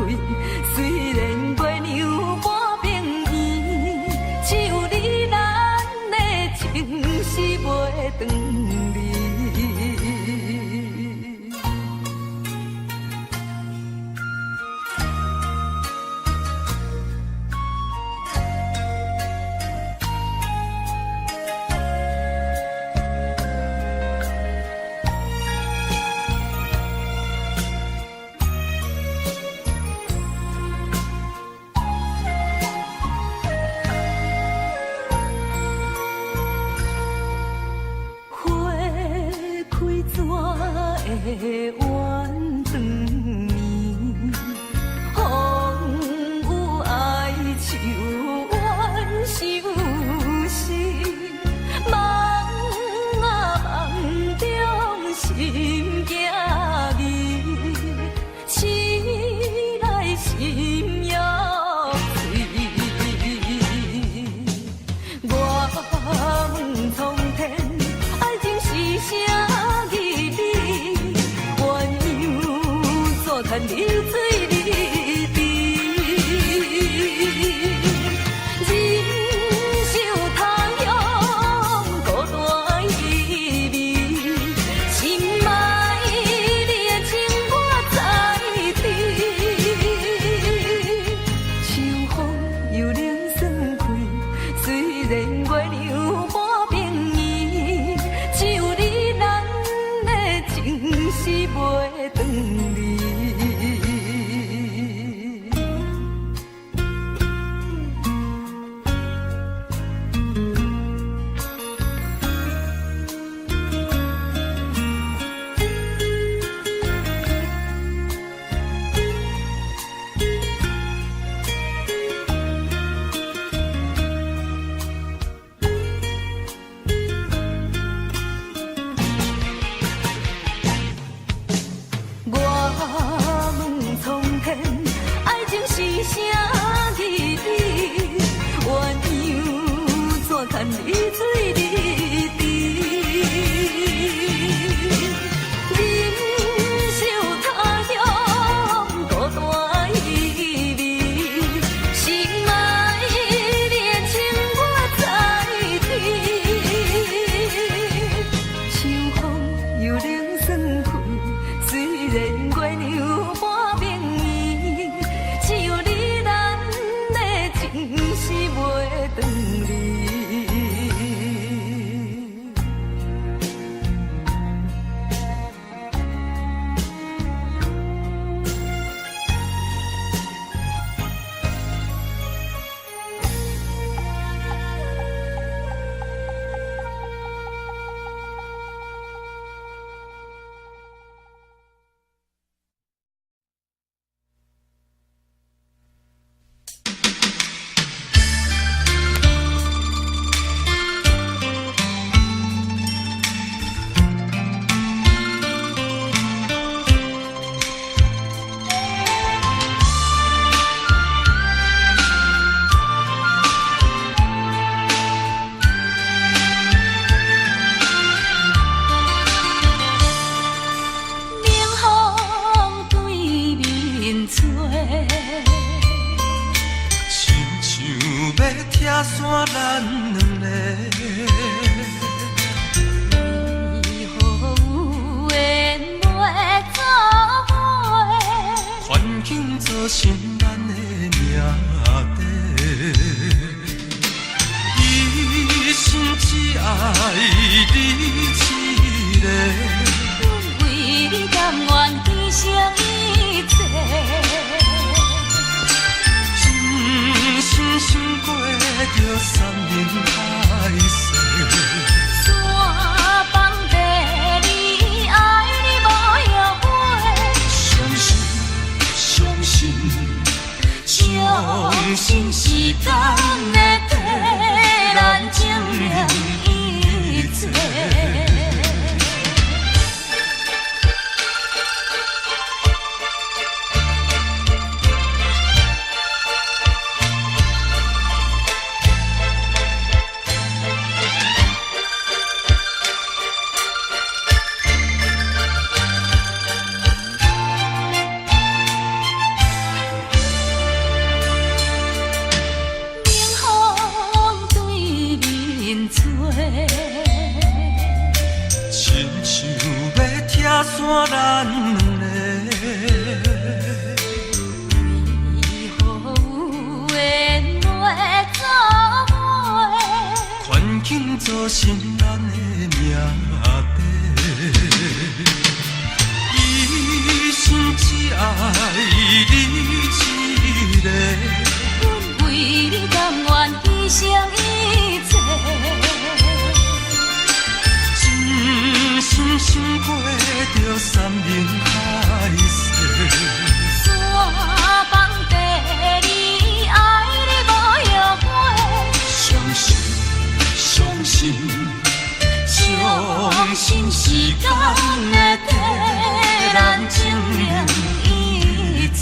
开，虽然月娘半边圆，只有你咱的情是袂断离。会弯长暝，风有爱树弯相思，梦啊梦中心惊疑，醒来心又碎。我问苍天，爱情是啥？看你水里滴，忍受他乡孤单意味，心爱你的情我知知。秋风又冷霜开，虽然月娘半边圆，只有你咱的情是袂断离。看你水里滴，忍受他乡孤单意味，心爱你的情我知知。秋风又冷霜开，虽然月娘半边圆，只有你咱的情是袂断离。山咱两个，为何有缘袂做伙？环境造成咱的命地，一生只爱你一个，阮为你甘愿牺牲一切。真心过着三年歹势，山崩地离，爱你无后悔。相信是咱的替咱证明一切。庆祝心咱的命题。一生只爱你一个，阮为你甘愿牺牲一切，真心想过着山盟海誓。山崩地离，爱你无后悔。相信，相信，相信时间会替咱证明一切。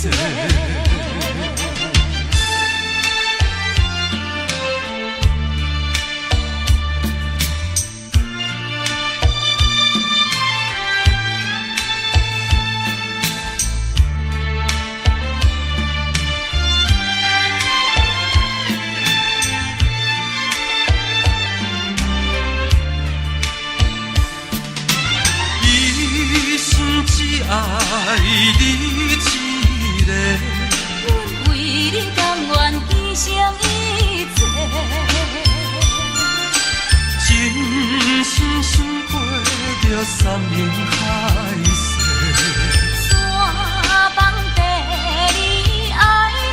只爱你一个，阮为你甘愿牺牲一切，真心想过着山盟海誓。山崩地离，爱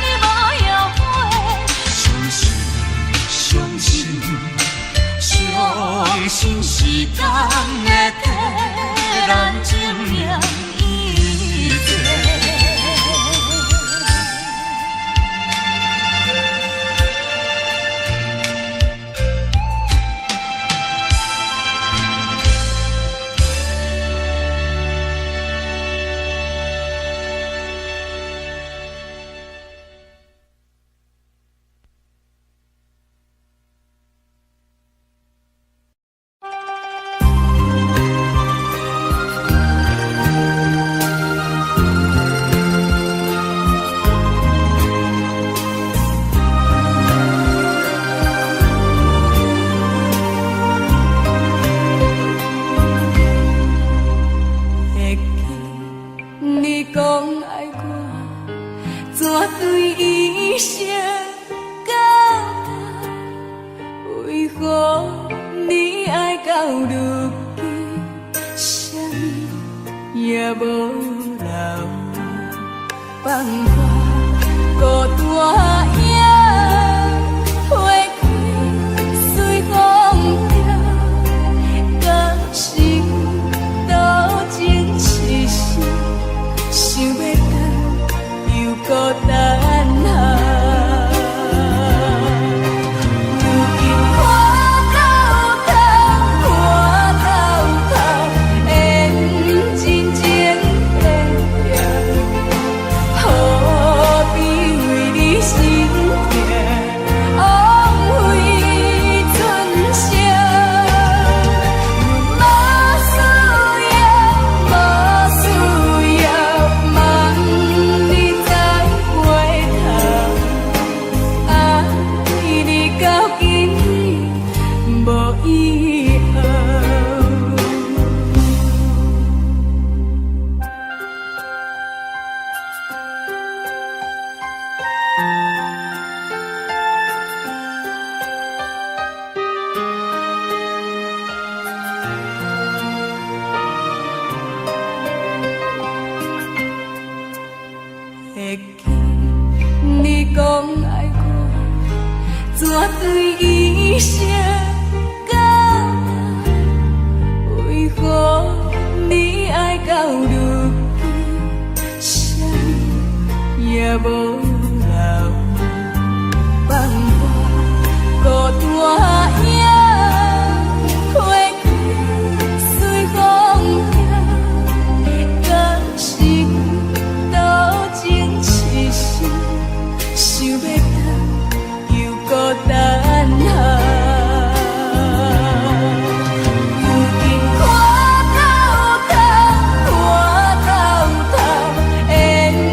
你无后悔。相信，相信，相信时间会替咱证明一切。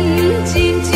缘真情。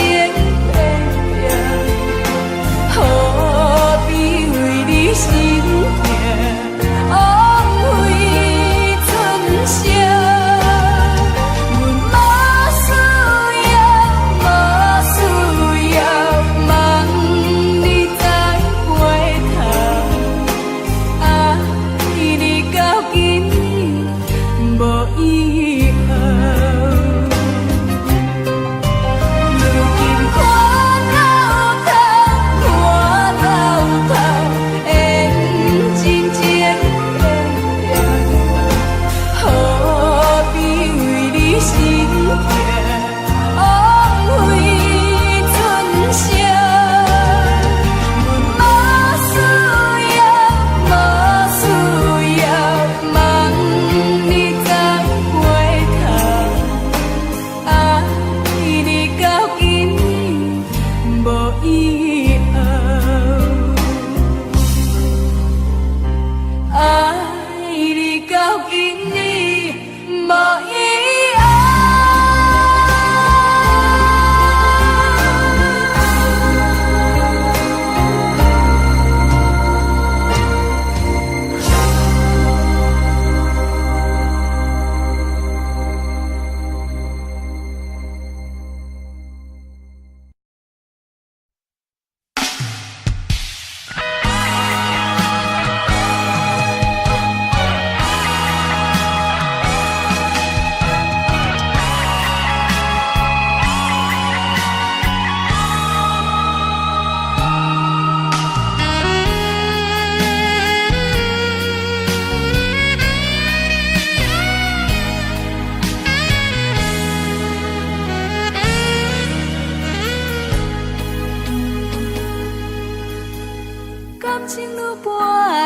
情愈跋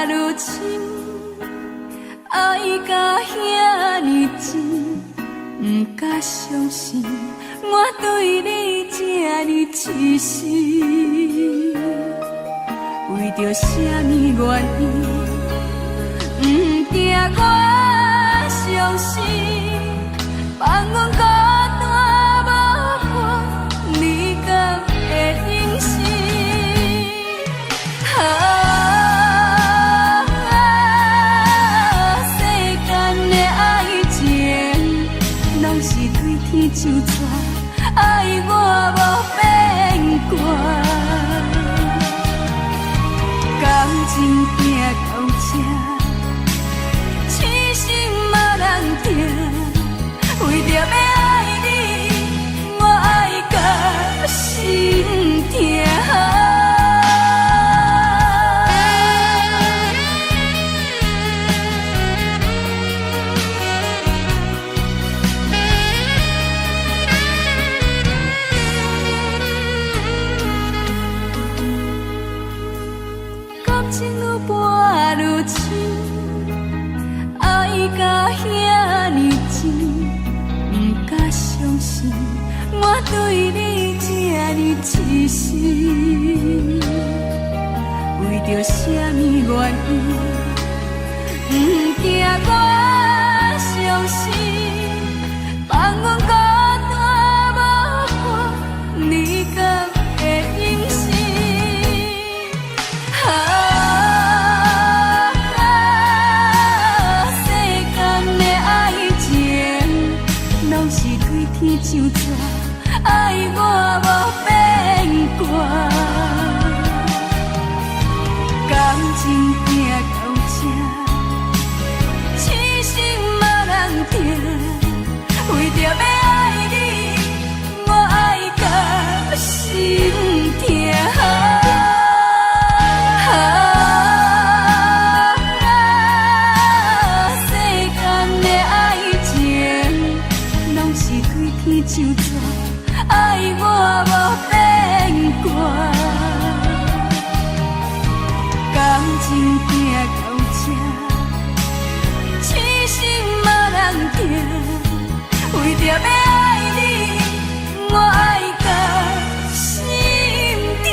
愈深，爱甲遐尼真，不敢相信我对你这呢痴心。为着什么原因，不惊我伤心，放阮孤单无伴，你敢会忍心？世间的爱情，拢是对天就纸，爱我无变卦。感情行到这，痴心嘛人痛，为着要爱你，我爱到心痛。感情愈跋愈深，爱甲遐尼真，不敢相信我对你这呢痴心。为着什么原因，不惊我伤心，放阮孤单无伴，你敢会忍心？天就纸，爱我无变卦。感情行到这，痴心嘛人痛，为着要爱你，我爱到心痛。天就纸，爱我无变卦。感情行到这，痴心嘛人痛，为着要爱你，我爱到心痛。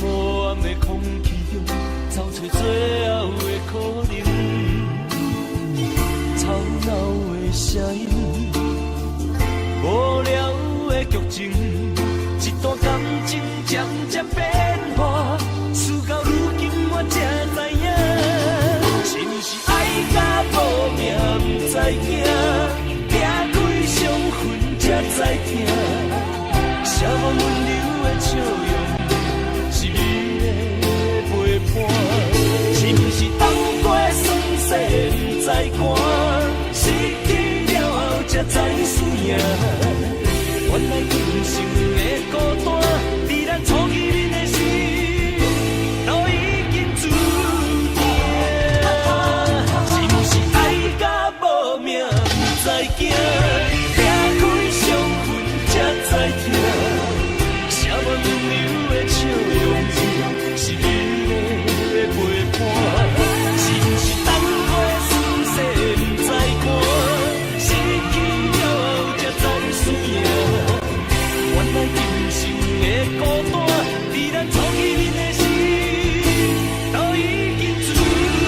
无暗的空气中情渐渐变化，事到如今我才知影，是毋是爱甲无命不知惊，拆开伤痕才知疼，写无温柔的笑容，是美的陪伴，是毋是冬过霜雪不知寒，失去了后才知思念。原来今生的孤单，伫咱初见面的时，都已经注定。是毋是爱甲无命不知惊，拆开伤痕才知疼，写满温柔的笑容，是美的陪伴。是毋是冬过霜雪不知寒，失去了后才知思念。原来今生的孤单，伫咱初见面的时，都已经注定。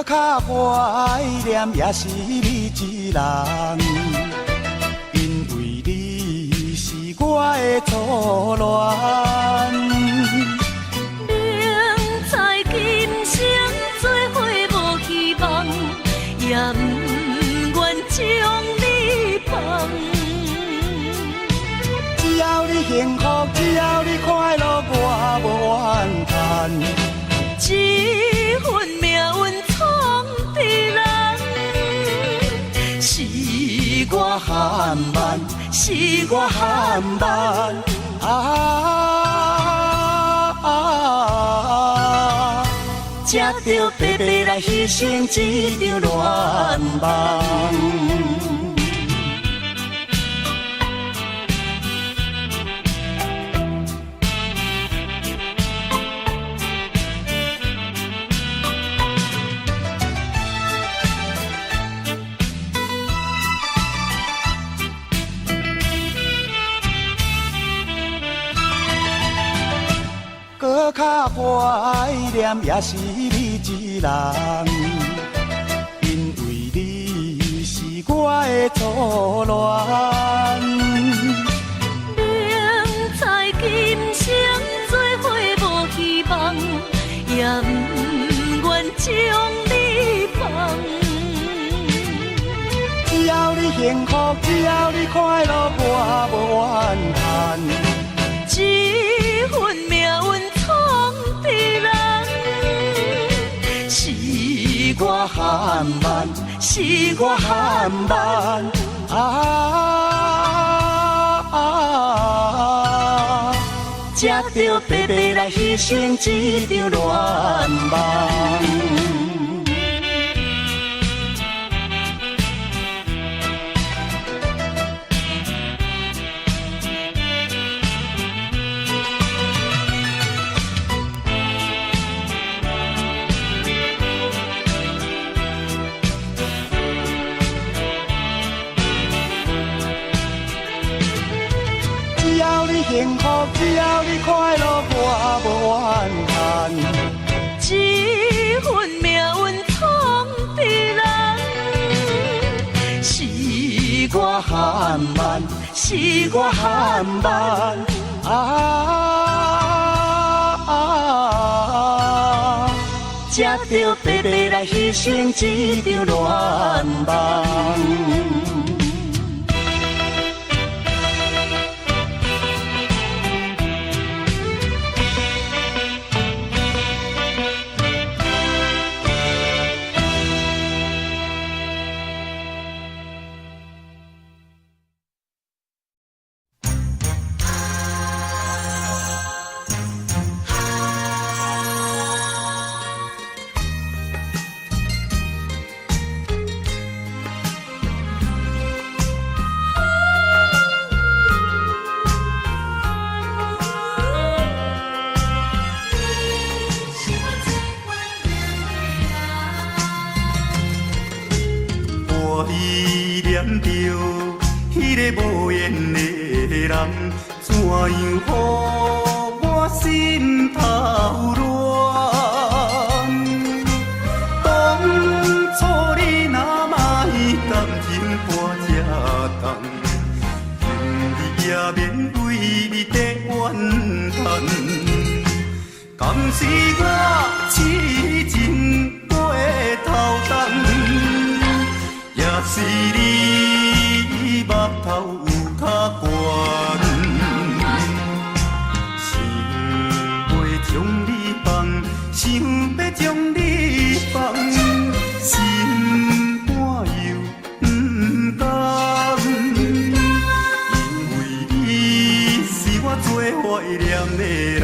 搁较怀念也是你一人，因为你是我的初恋。明知今生做伙无希望，也不愿将你放。只要你幸福，只要你快乐，我无怨叹。这份命运闯的人，是我含慢，是我含慢才着白白来牺牲一场恋梦。搁较怀念也是你一人，因为你是我的初恋。明知今生做伙无希望，也不愿将你放。只要你幸福，只要你快乐，我无怨叹。这份命运闯的人，是我含慢，是我含慢才着白白来牺牲一场恋梦。幸福，只要你快乐，我无怨叹。这份命运闯的人，是我含慢，是我含慢才着白白来牺牲一场恋梦。依念着迄个无缘的人，怎样予我心头乱？当初你若嘛感情半只重，今日也免为你在怨叹。敢是我痴情过头重？也是你目头有较悬，想要将你放，想要将你放，心肝又不甘，因为你是我最怀念的人。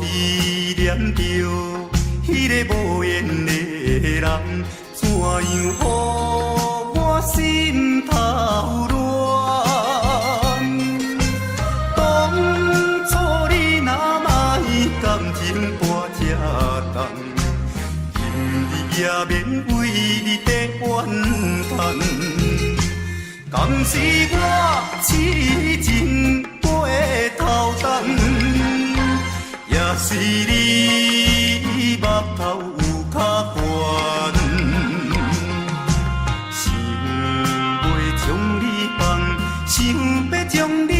依念着迄个无缘的人，怎样予我心头乱？当初你若嘛感情半只重，今日也免为你地怨叹。敢是我痴情过的头重，也是你目头有较悬。想要将你放，想要将你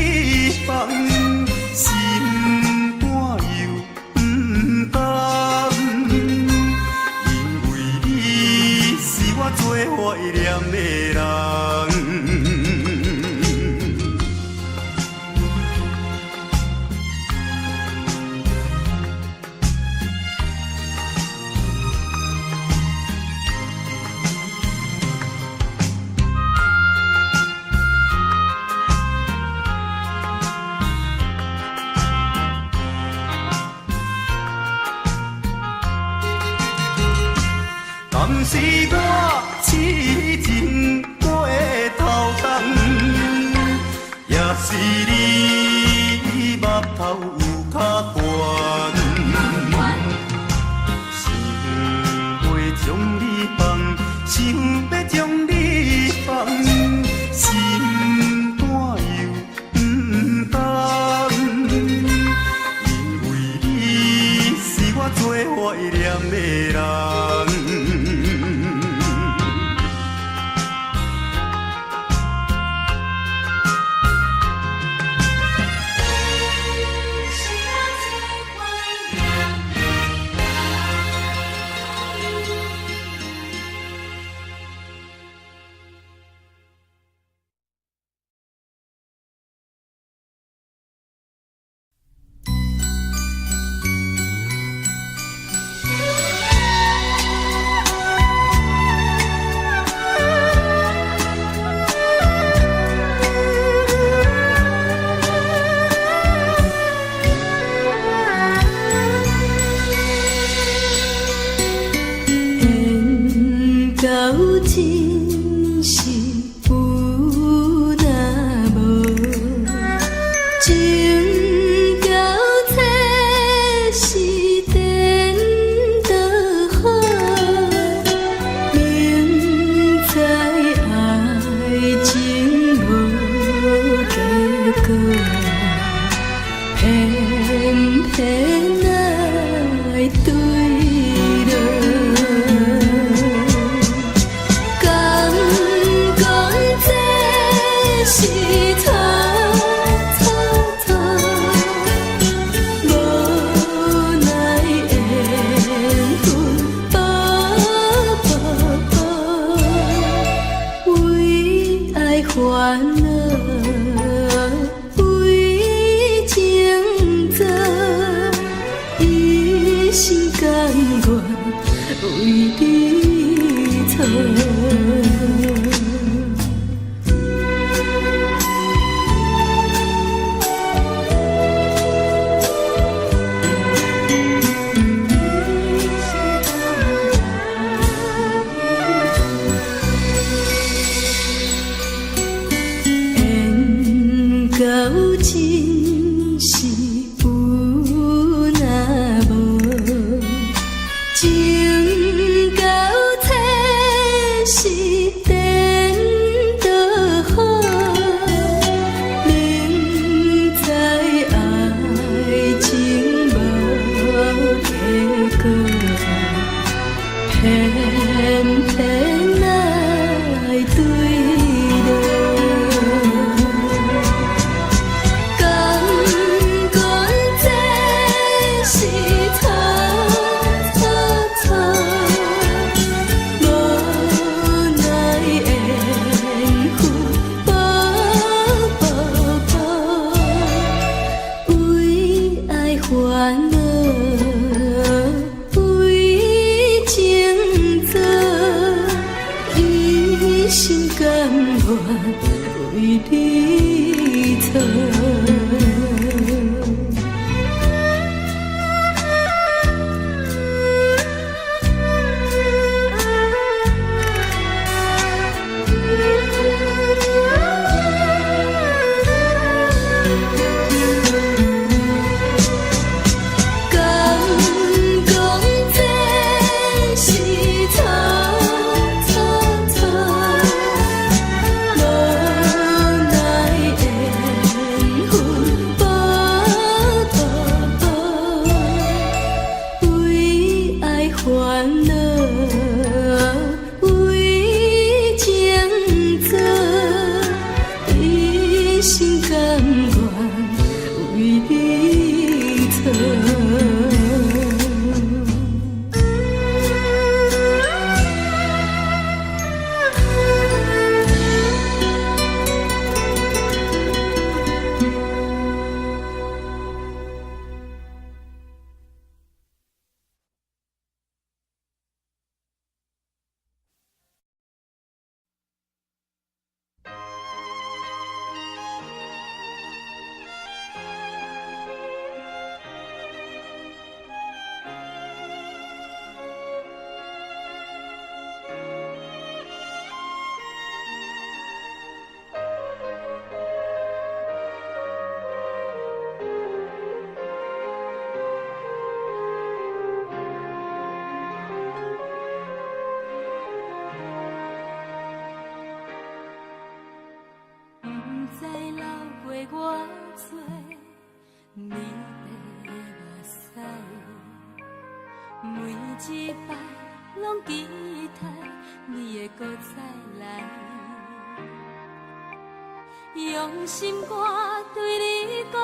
放，心肝又不甘，因为你是我最怀念的人。敢是我痴情过的头重，也是你目头有较悬。想要将你放，想要将你放，心肝又不甘，因为你是我最怀念的人。真是有那无，情到切是颠倒好，明知爱情无结果，偏偏爱对落。是错错错，无奈缘分薄薄薄，为爱烦恼，为情债，一心甘愿为你错。摆拢期待你会搁再来，用心肝对你讲，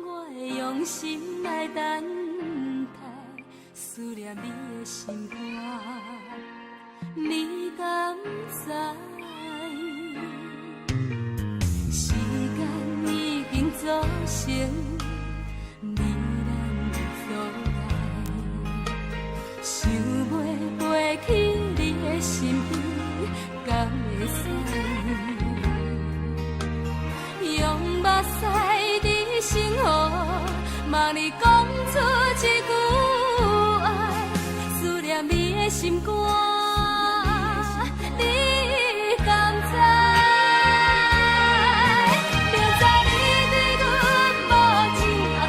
我会用心来等待，思念你的心肝，你敢知？时间已经造成你咱的阻碍，想要飞去你的身边，敢会使？用目屎在心河，望你讲出一句爱，思念你的心肝，你敢知？明知你对阮无情爱，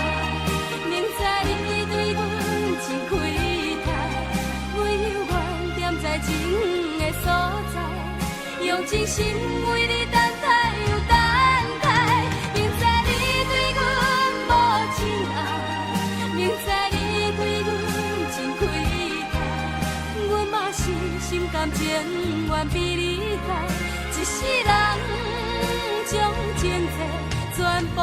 明知你对阮真亏待，我犹原踮在情的所在，用真心为你等待又等待。明知你对阮无情爱，明知你对阮真亏待，阮嘛是心甘情愿比你改，一世人将前世全部爱。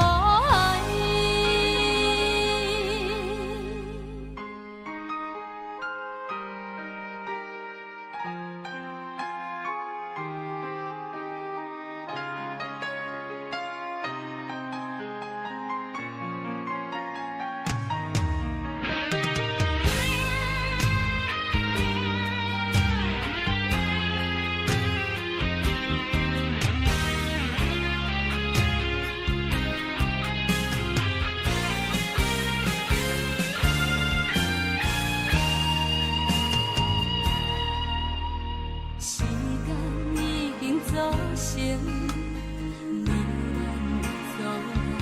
时间已经造成你咱的阻碍，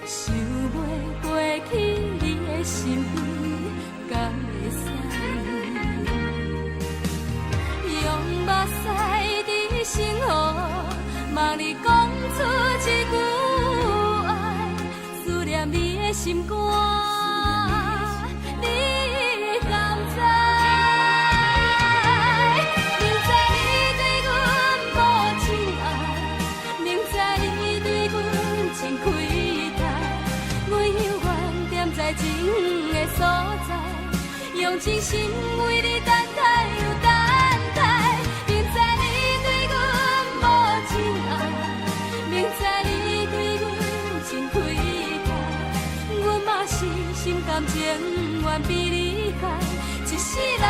想要飞去你的身边，敢会使？用目屎在心河，望你讲出一句爱，思念你的心肝，你敢知？真亏待，我犹原踮在情的所在，用真心为你等待又等待。明知你对阮无情爱，明知你对阮真亏待，阮嘛是心甘情愿比你改，一世人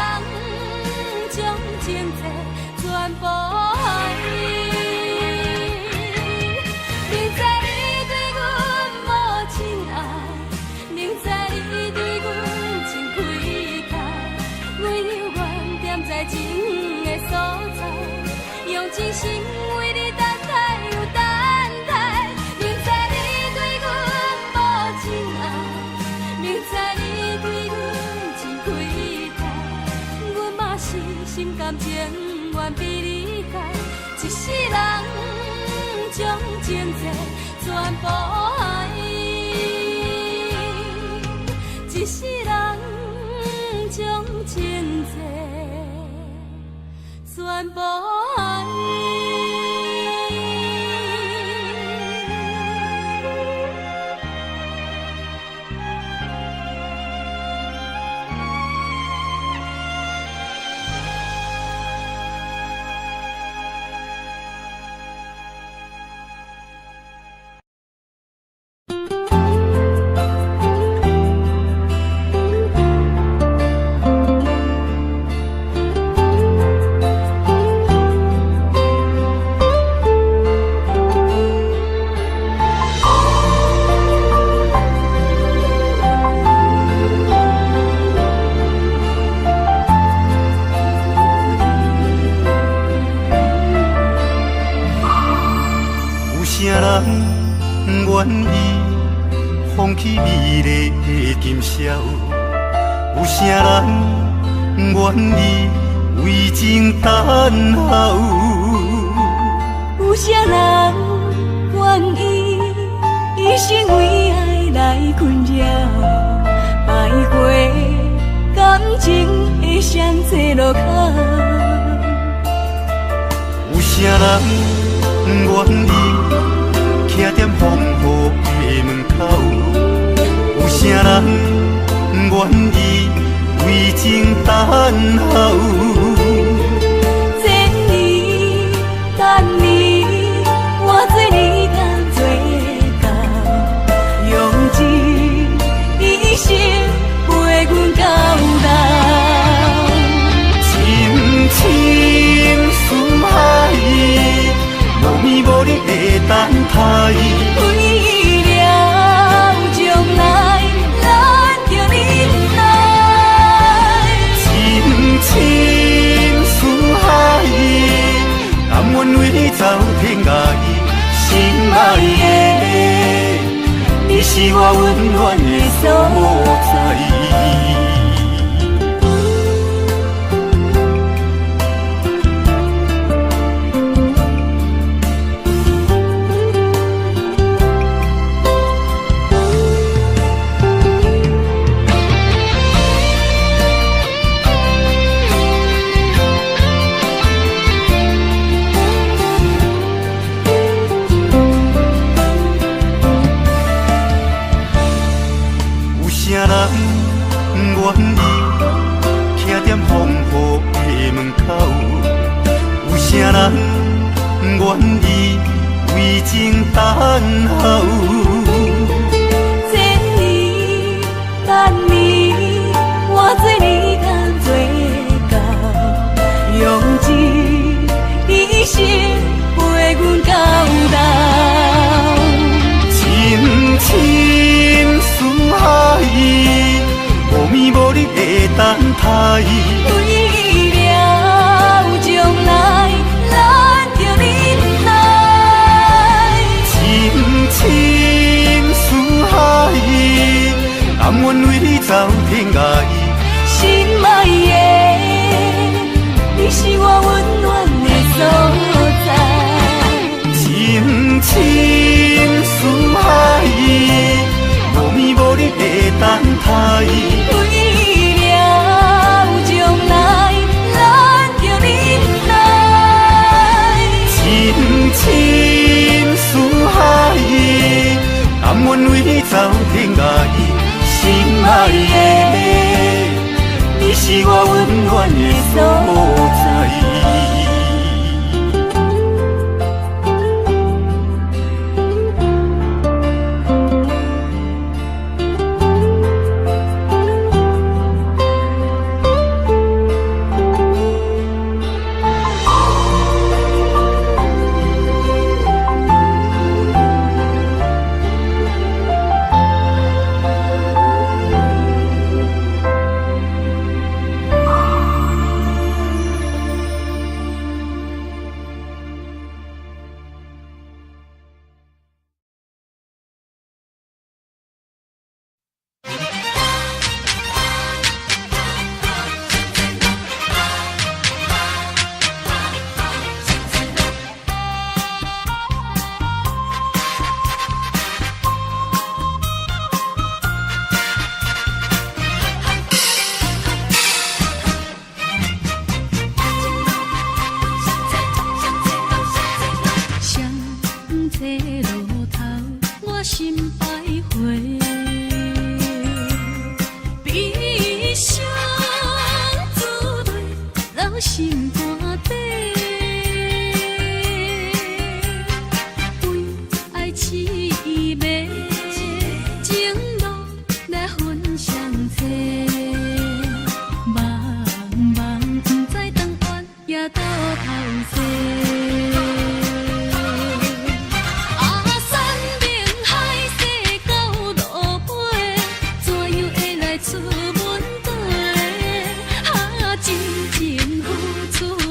将前世全部爱。明知你对阮真亏待，我犹原踮在情的所在，用真心为你等待又等待。明知你对阮无情爱，明知你对阮真亏待，阮嘛是心甘情愿比你改，一世人将前世全部爱。一世人将前世全部爱。愿意放弃美丽的今宵，有啥人愿意为情等候？有啥人愿意一生为爱来困扰？徘徊到感情会相坐路口。有啥人愿意徛在风雨的门口？有啥人愿意为情等候？这年等你，我做你甘做到，用一生陪阮到老。深深思海，无眠无日的等待。为了将来，咱着忍耐。深深思海，甘愿为你走天涯。心爱的，你是我温暖的所在。有啥人愿意徛在风雨的门口？有啥人愿意为情等候？这年等你，我做你甘做到，用一生陪阮到老。深深思海，无眠无日的等待。为了将来，咱着忍耐。深深思海，甘愿为你走天涯。心爱的，你是我温暖的所在。深深思海，无眠无日的等待。为了将来，咱着忍耐。深深思海，甘愿为你走天涯。心爱的，你是我温暖的所在。出门回，情情付出。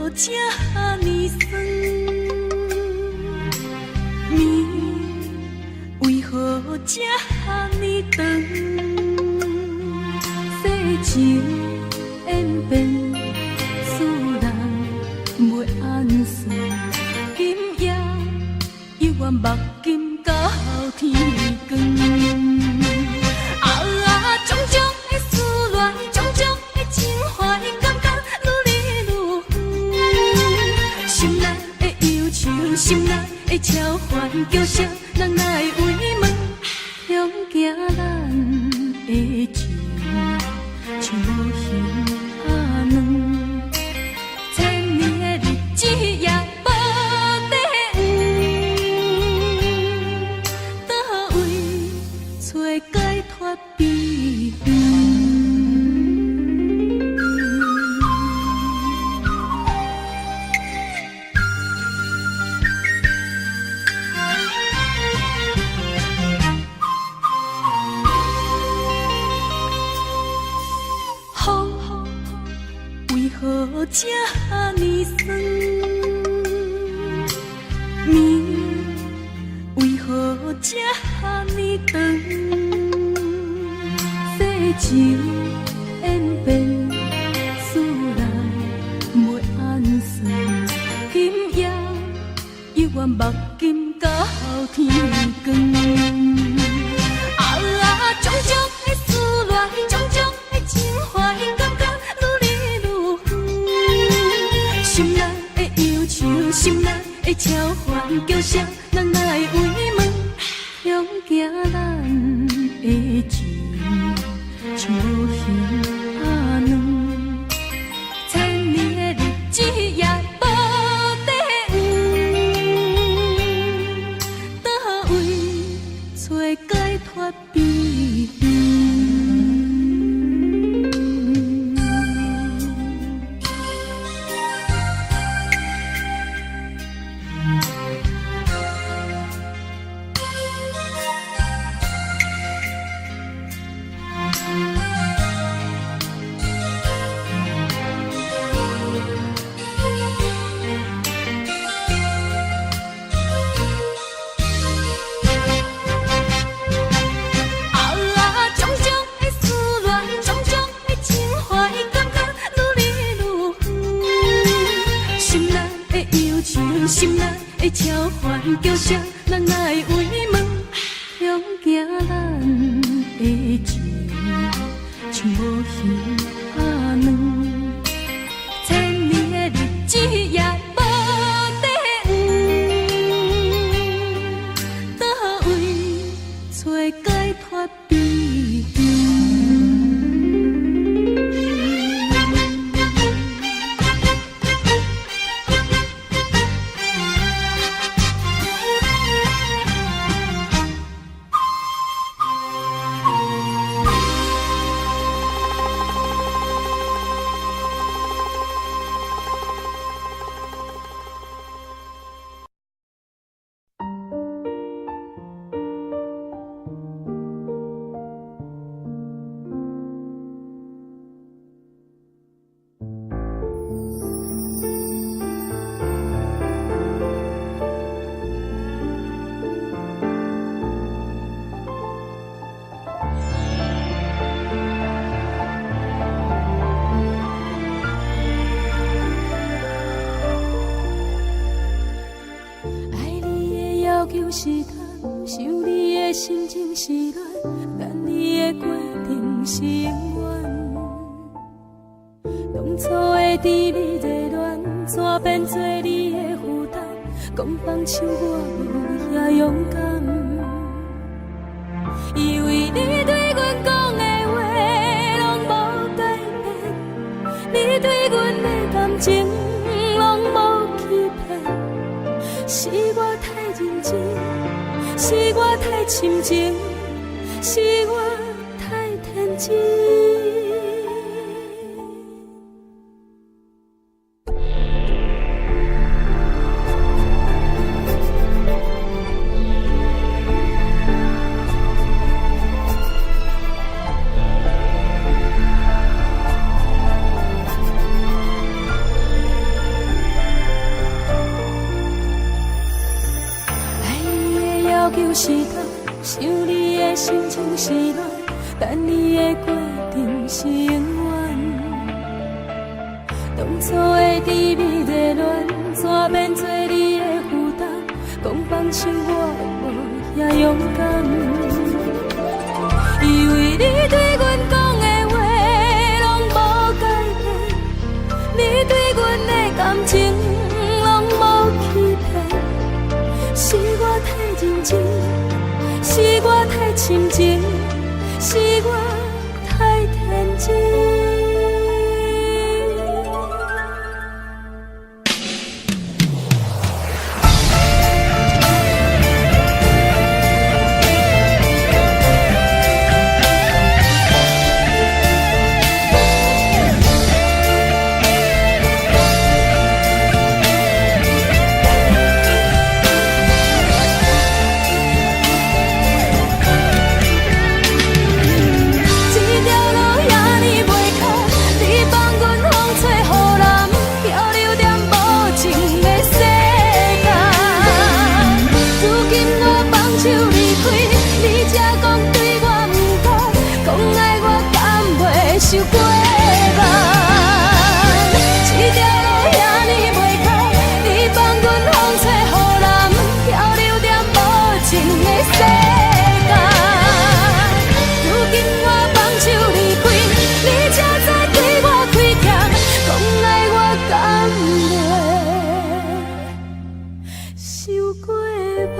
这呢酸？面为何这呢长？世情演变，使人袂安顺。今夜犹原目镜到天光。种种的思恋，种种的情怀，感觉愈来愈远。心内的忧愁，心内的超凡，叫声人来慰问，向行咱的情，像无形打断。千年的日子也无地远，倒位找解脱悲怨。风为何这呢酸？面为何这呢长？世情演变，使人袂安顺。今夜犹原目镜到天光。种种的思恋，种种的情怀，感觉愈来愈远。心内的忧愁，心内的超凡，叫声人来慰问，向行咱的情，像无形打断。千年的日子也无地远，倒位找解脱悲怨。心内的超凡，叫声人来慰问，向行咱的情，像无形打断。千年的日子也无地远，倒位找解脱悲怨。是贪，想你的心情是乱，等你的过程是永远。当初的甜蜜热恋，怎变做你的负担？讲放手我无遐勇敢，因为你对阮讲的话拢无改变，你对阮的感情拢无欺骗，是我太认真。是我太深情，是我太天真。有时通，想你的心情是乱，等你的过程是永远。当初的甜蜜热恋，怎变做你的负担？讲放手我无遐勇敢，因为你对阮讲的话拢无改变，你对阮的感情拢无欺骗。是我太认真，是我太深情，是我太天真。受过慢，这条路遐尼袂空，你放阮风吹雨淋，漂流在无情的世界。如今我放手离开，你才知对我亏欠，讲爱我甘袂受过慢。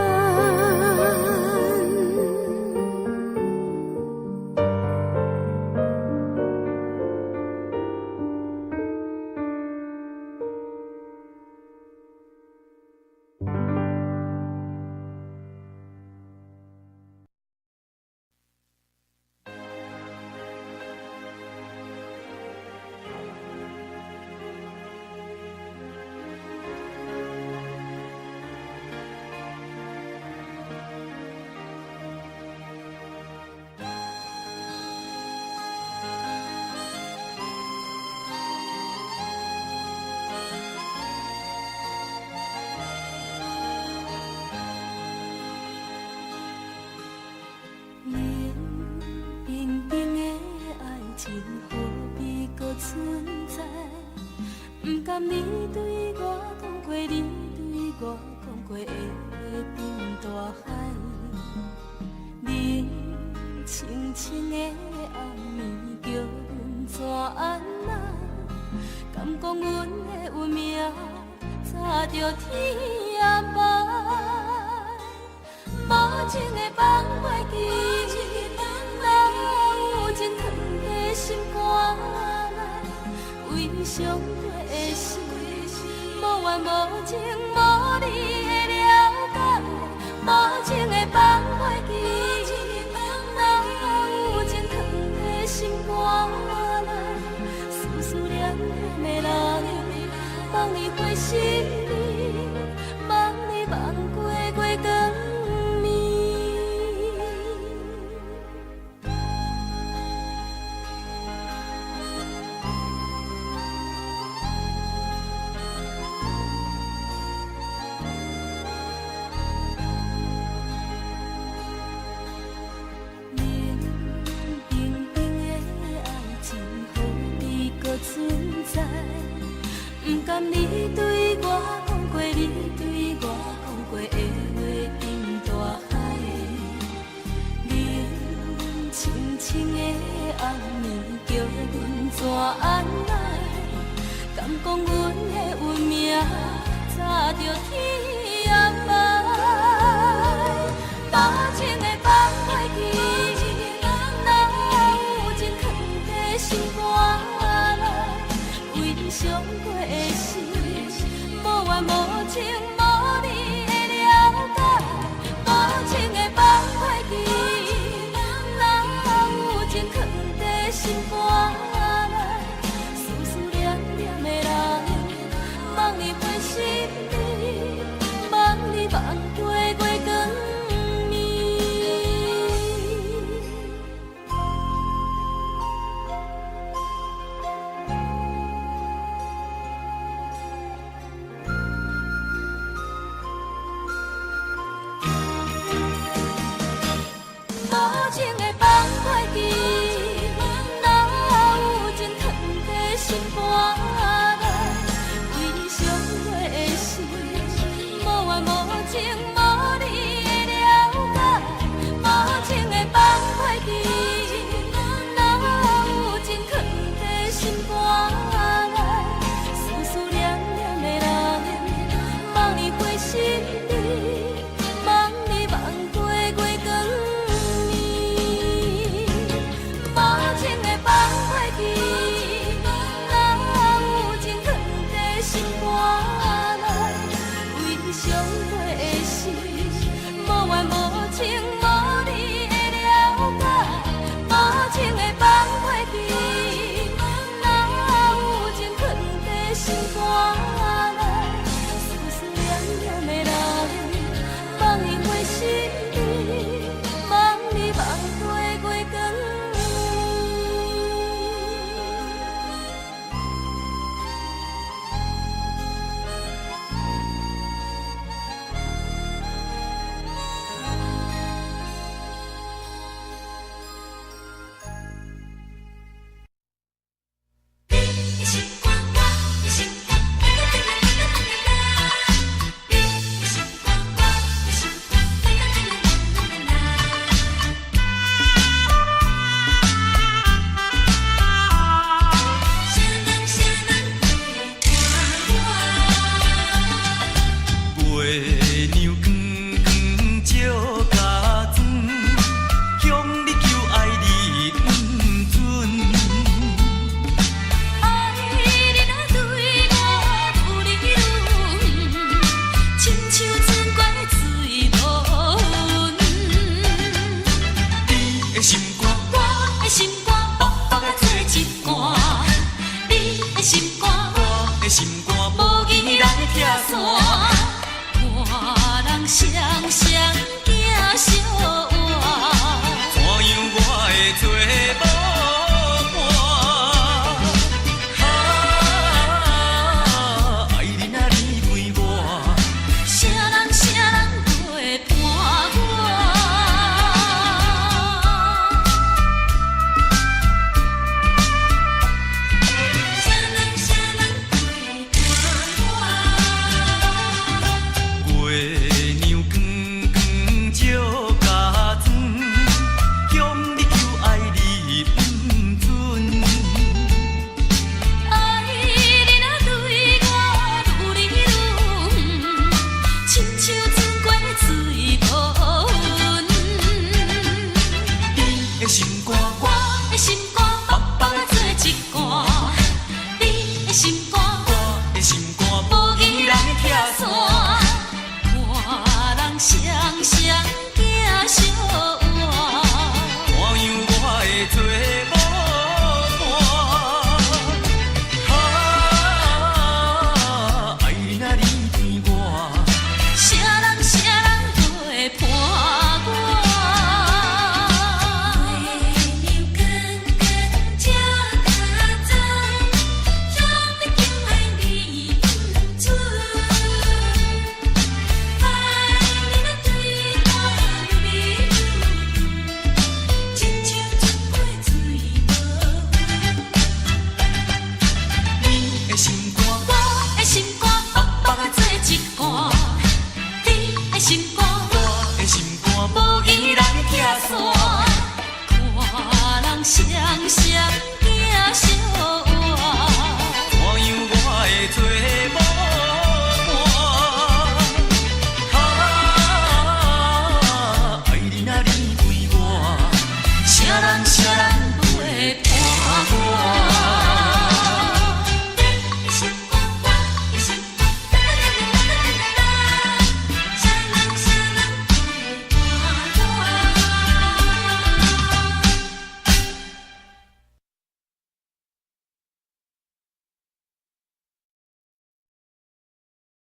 不甘你对我讲过，你对我讲过的话变大海，冷清清的暗暝叫阮怎安那？敢讲阮的运命早着天涯海，无情的放袂记，哪有真疼的心肝内？为伤过的事，无怨无情，无你的了解，无情的放袂记，哪有真疼的心肝内？思念念的人，望你回心里，望你望过月光暝。不甘你对我讲过，你对我讲过的话变大海，冷清清的暗暝叫阮怎安奈？敢讲阮的运命早着天涯海，无情的放袂记，哪有真藏在心肝内？为伤过的事，无怨无情，无你的了解，无情的放袂记，哪有真藏在心肝内？思念念的人，望你回心里，望你望过月光暝。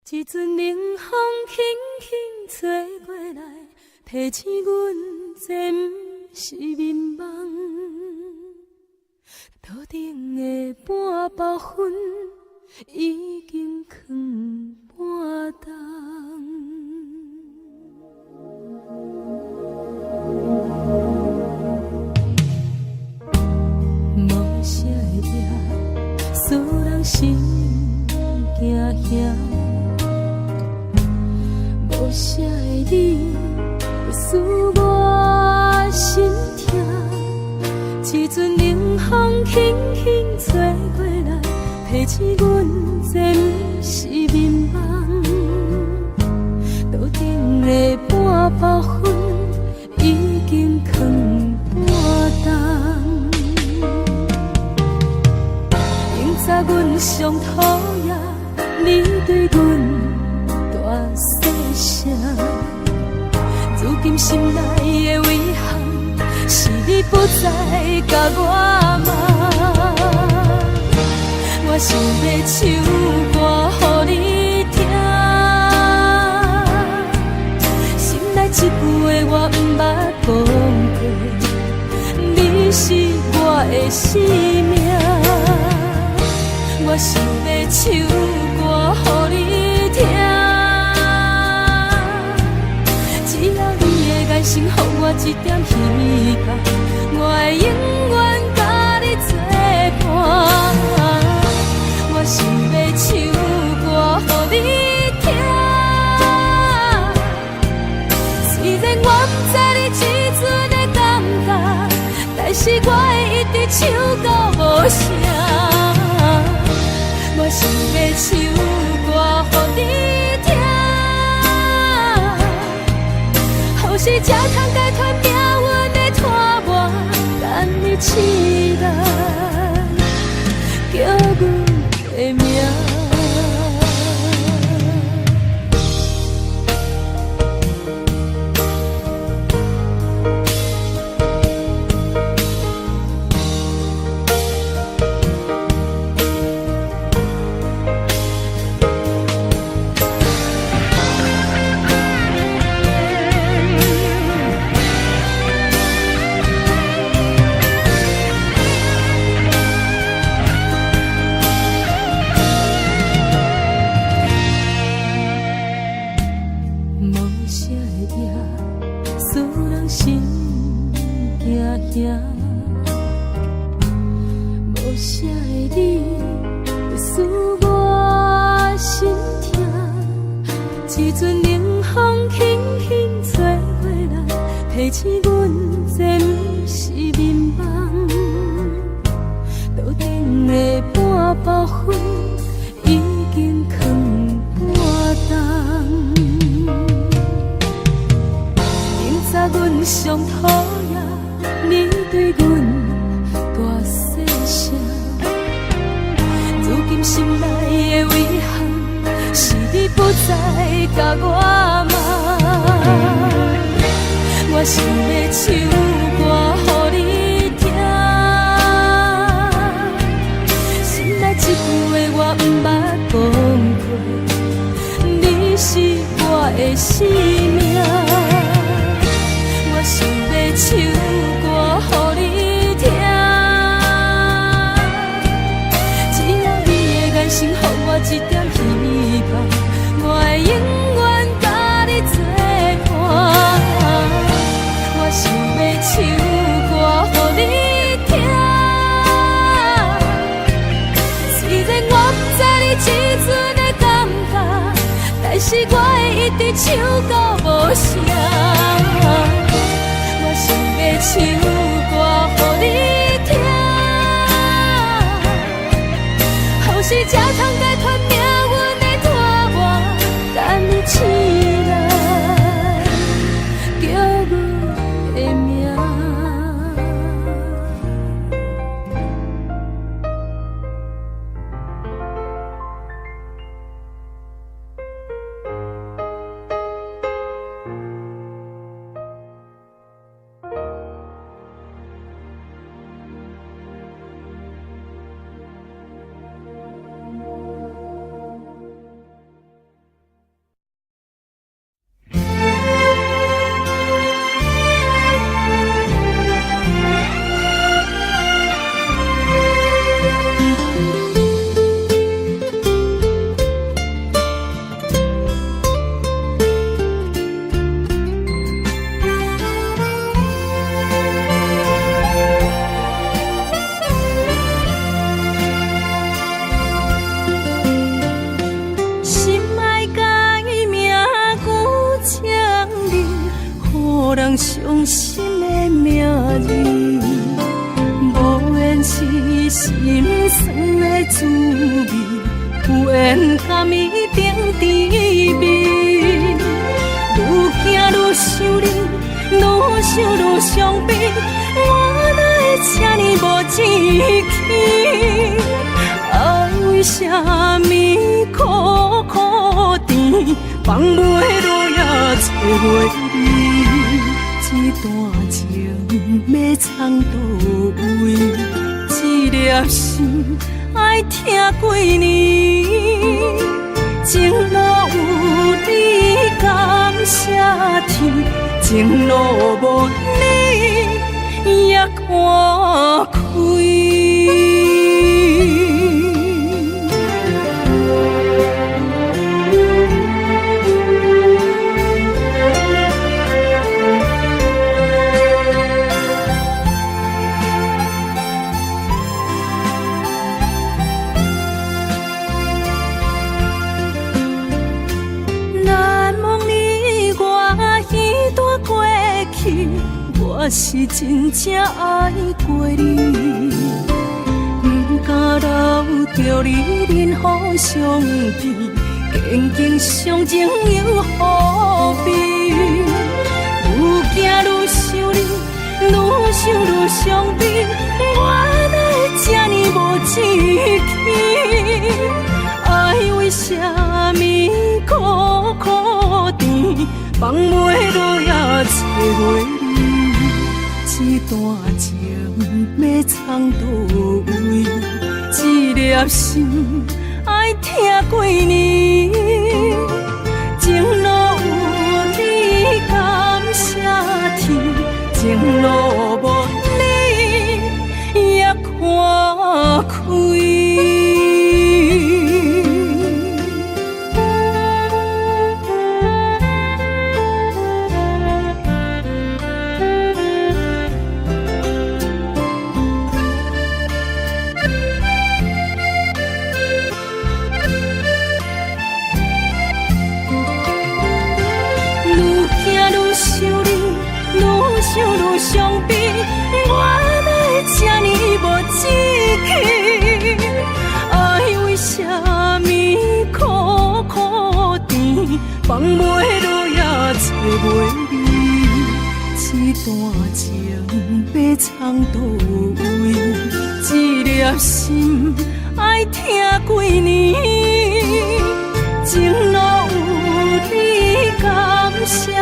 一阵冷风轻轻吹过来，提醒阮这不是眠梦。头顶的半包云已经藏半冬。无啥会抓，使人心惊吓。无啥的你，会使我心痛。一阵冷风轻轻吹过来，提醒阮这不是眠梦。头顶的半包云已经藏半冬。明早阮上讨厌你对阮大细声，如今心内的遗憾，是你不再甲我骂。我想要唱歌予你听，心内一句话我不捌讲过，你是我的生命。我想要唱歌予你听，只要你的眼神予我一点希望，我会永远甲你作伴。我想要唱歌予你听，虽然我不知你这阵的感觉，但是我会一直唱到无声。我想要唱歌予你听，予是才通解脱命运的拖磨，等你起来，叫阮的名。无啥的你，会使我心痛。一阵冷风轻轻吹过来，提醒阮这不是眠梦。头顶的半包云已经藏半冬。明早阮上讨厌你对阮大细声，如今心内的遗憾，是你不再甲我骂。我想要唱歌予你听，心内一句话我不捌讲过，你是我的生命。我想要唱歌予你听，只要你的眼神予我一点希望，我会永远甲你作伴。我想要唱歌予你听，虽然我不知你这阵的感觉，但是我会一直唱到无声。我想要唱歌予你听，予是才通解脱命运的拖磨，等你起来，叫阮的名。人伤心的名字，无缘是心酸的滋味，有缘甘伊顶滋味。愈行愈想你，愈想愈伤悲，我哪会这呢无志气？爱为啥物苦苦甜，放袂落也找袂你？这段情要藏倒位？一粒心爱听几年，情路有你感谢天，情路无你也看开。我是真正爱过你，不敢留着你任何伤悲，坚强相情又何必？愈行愈想你，愈想愈伤悲，我哪会这呢无志气？爱为啥物苦苦甜，放袂落也找袂你？这段情要藏倒位？一粒心爱听几年，情路有你感谢天，情路无你也看开。愈伤悲，我哪会这呢无志气？爱为啥物苦苦甜，放袂落也找袂你？这段情要藏倒位？一粒心爱听几年，情路有你感谢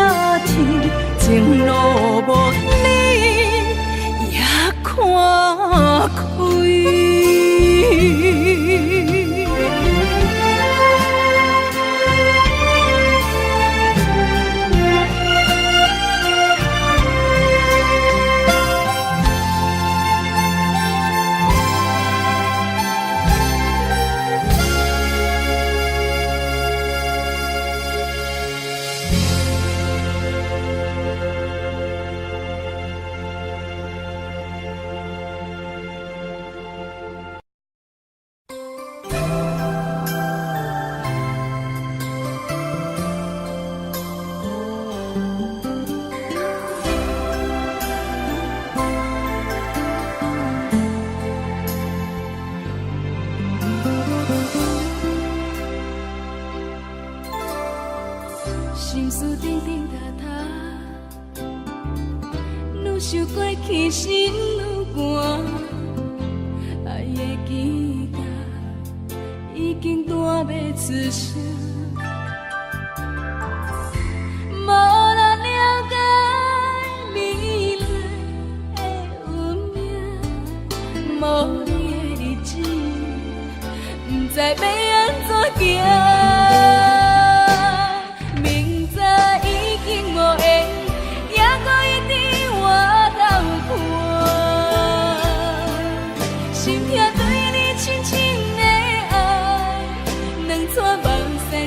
天，情路无你也看开。心思定定塌塌，愈想过去心愈寒，爱的吉他已经弹要出声，无人了解未来的运命，无你的日子，不知要安怎行。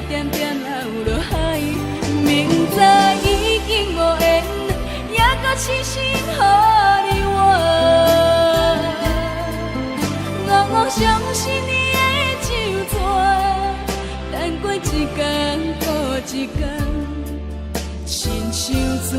点点流落海，明知已经无缘，也搁痴心予你换。我相信你的周全，等过一天过一天，亲像做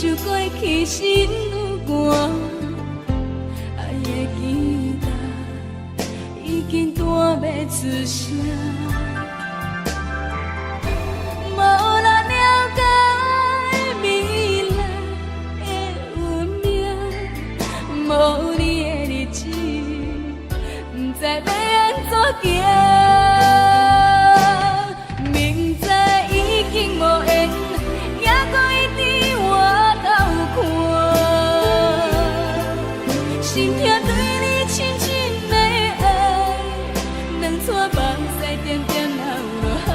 想过去心有寒，爱的期待已经断要出声。无人了解未来的运命，无你的日子，不知要安怎行。明知已经无缘，也搁一直回头看。心痛对你深深的爱，两撮目屎点点流落海。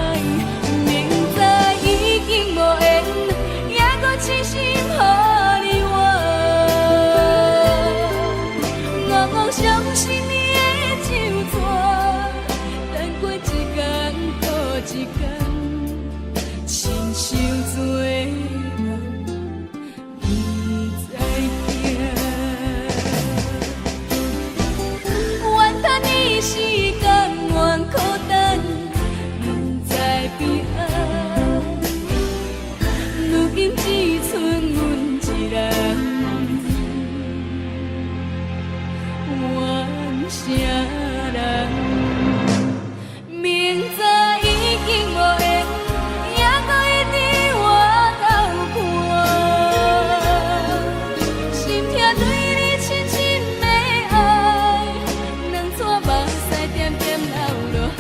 明知已经无缘，也搁痴心予你我。我妄相信你的手纸，等过一天搁一天，亲像做梦不再惊。怨叹你时间愿孤单，不知悲哀。如今只剩阮一人，怨啥人？明知已经无缘，也搁一直回头看。心痛对你深深的爱，两撮目屎点点流落海。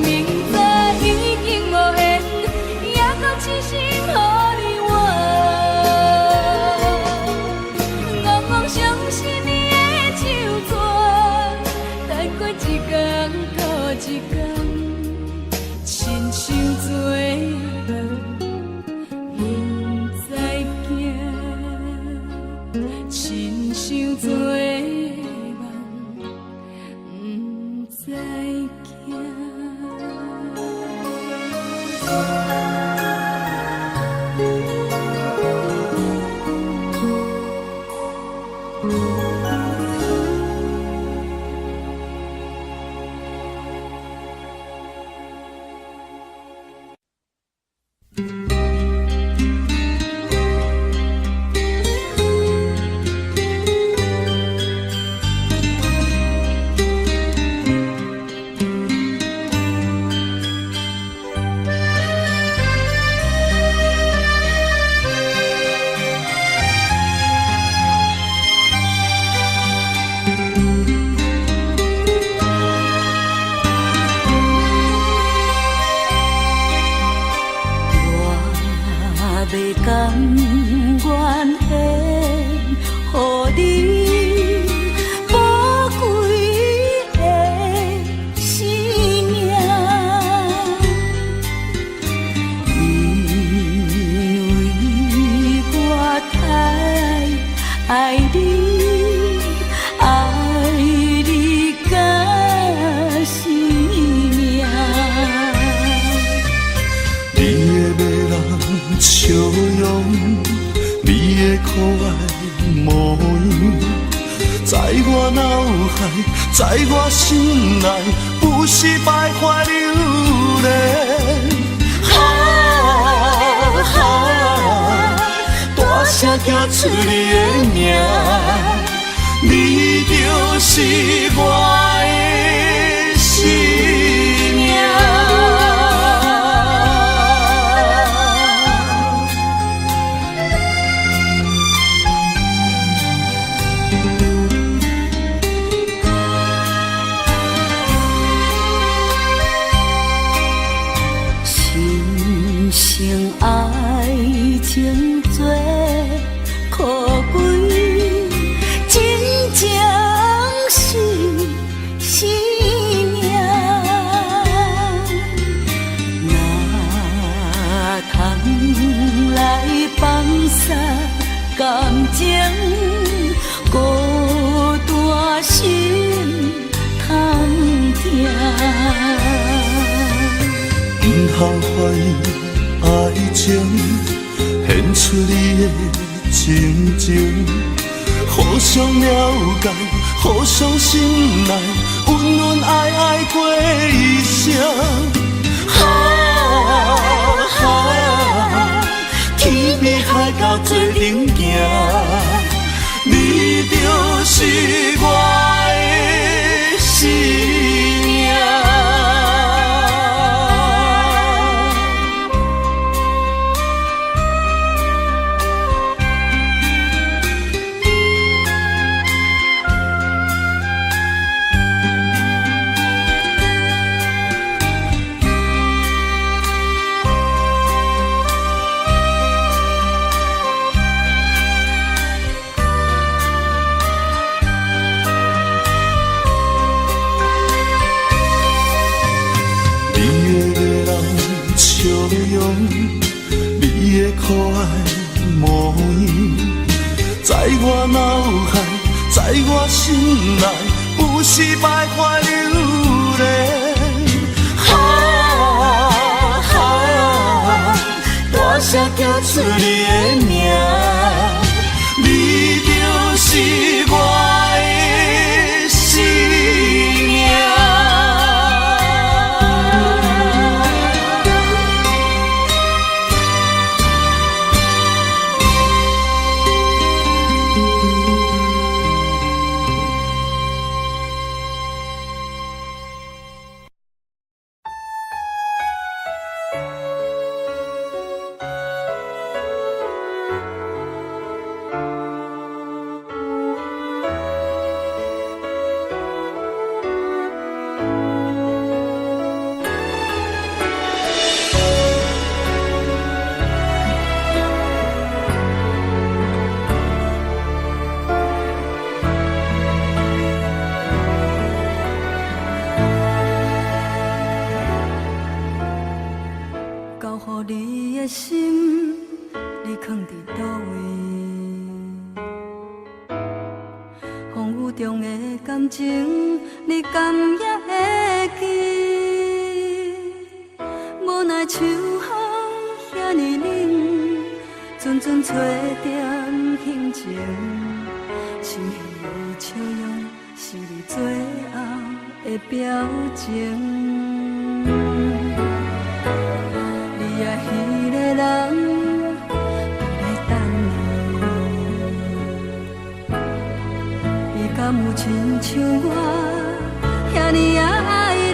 明知已经无缘，也搁痴心予你我。我妄相信你的手纸，等过一天搁一天，亲像做梦不再惊，亲像做梦不再惊。在我心内不是徘徊流连，大声叫出你的名，你就是我的生命。爱情做可贵，真正是生命。哪通来放下感情，孤单心通疼。因后怀疑爱情献出你的情情，互相了解，互相信赖，温温爱爱过一生。天边海角头做阵行，你就是我的生命。你的可爱模样，在我脑海，在我心内，不时徘徊流连。大声叫出你的名，你就是我的生命。你敢也会记？无奈秋风遐尼冷，阵阵吹点轻情。心稀笑容是你最后的表情。你爱迄个人。敢有亲像我遐尼爱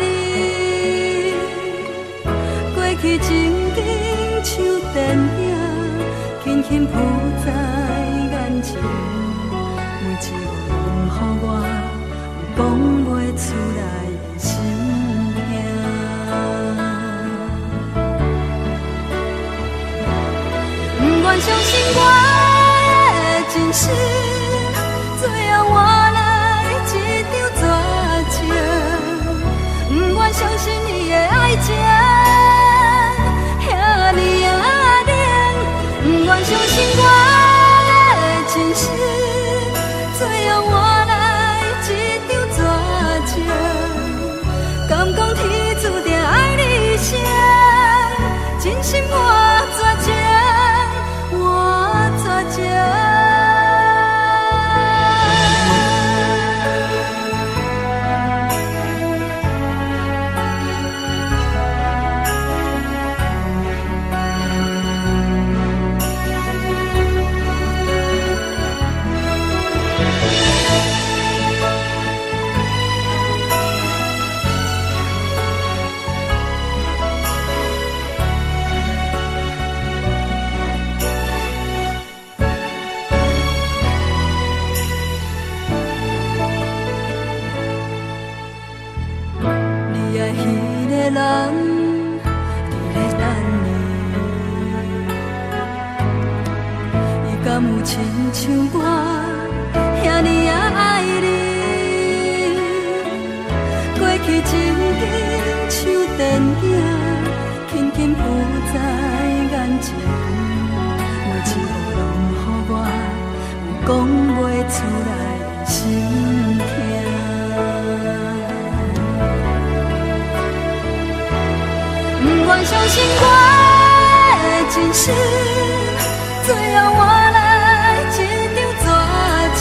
你？过去情景像电影，轻轻浮在眼前。每一个问候我，有讲袂出来的心痛。不愿相信我的真实。最后换来一场绝情，不愿相信你的爱情遐尼冷，不愿相信我的真实，最后换来一场绝情。敢讲天注定爱你谁？真心我绝情，我绝情。人伫咧等你，伊敢有亲像我遐尼爱你？过去情景像电影，轻轻浮在眼前，每一个拢予我有讲袂出来的心痛。不愿相信我的真实，最后换来一场绝情。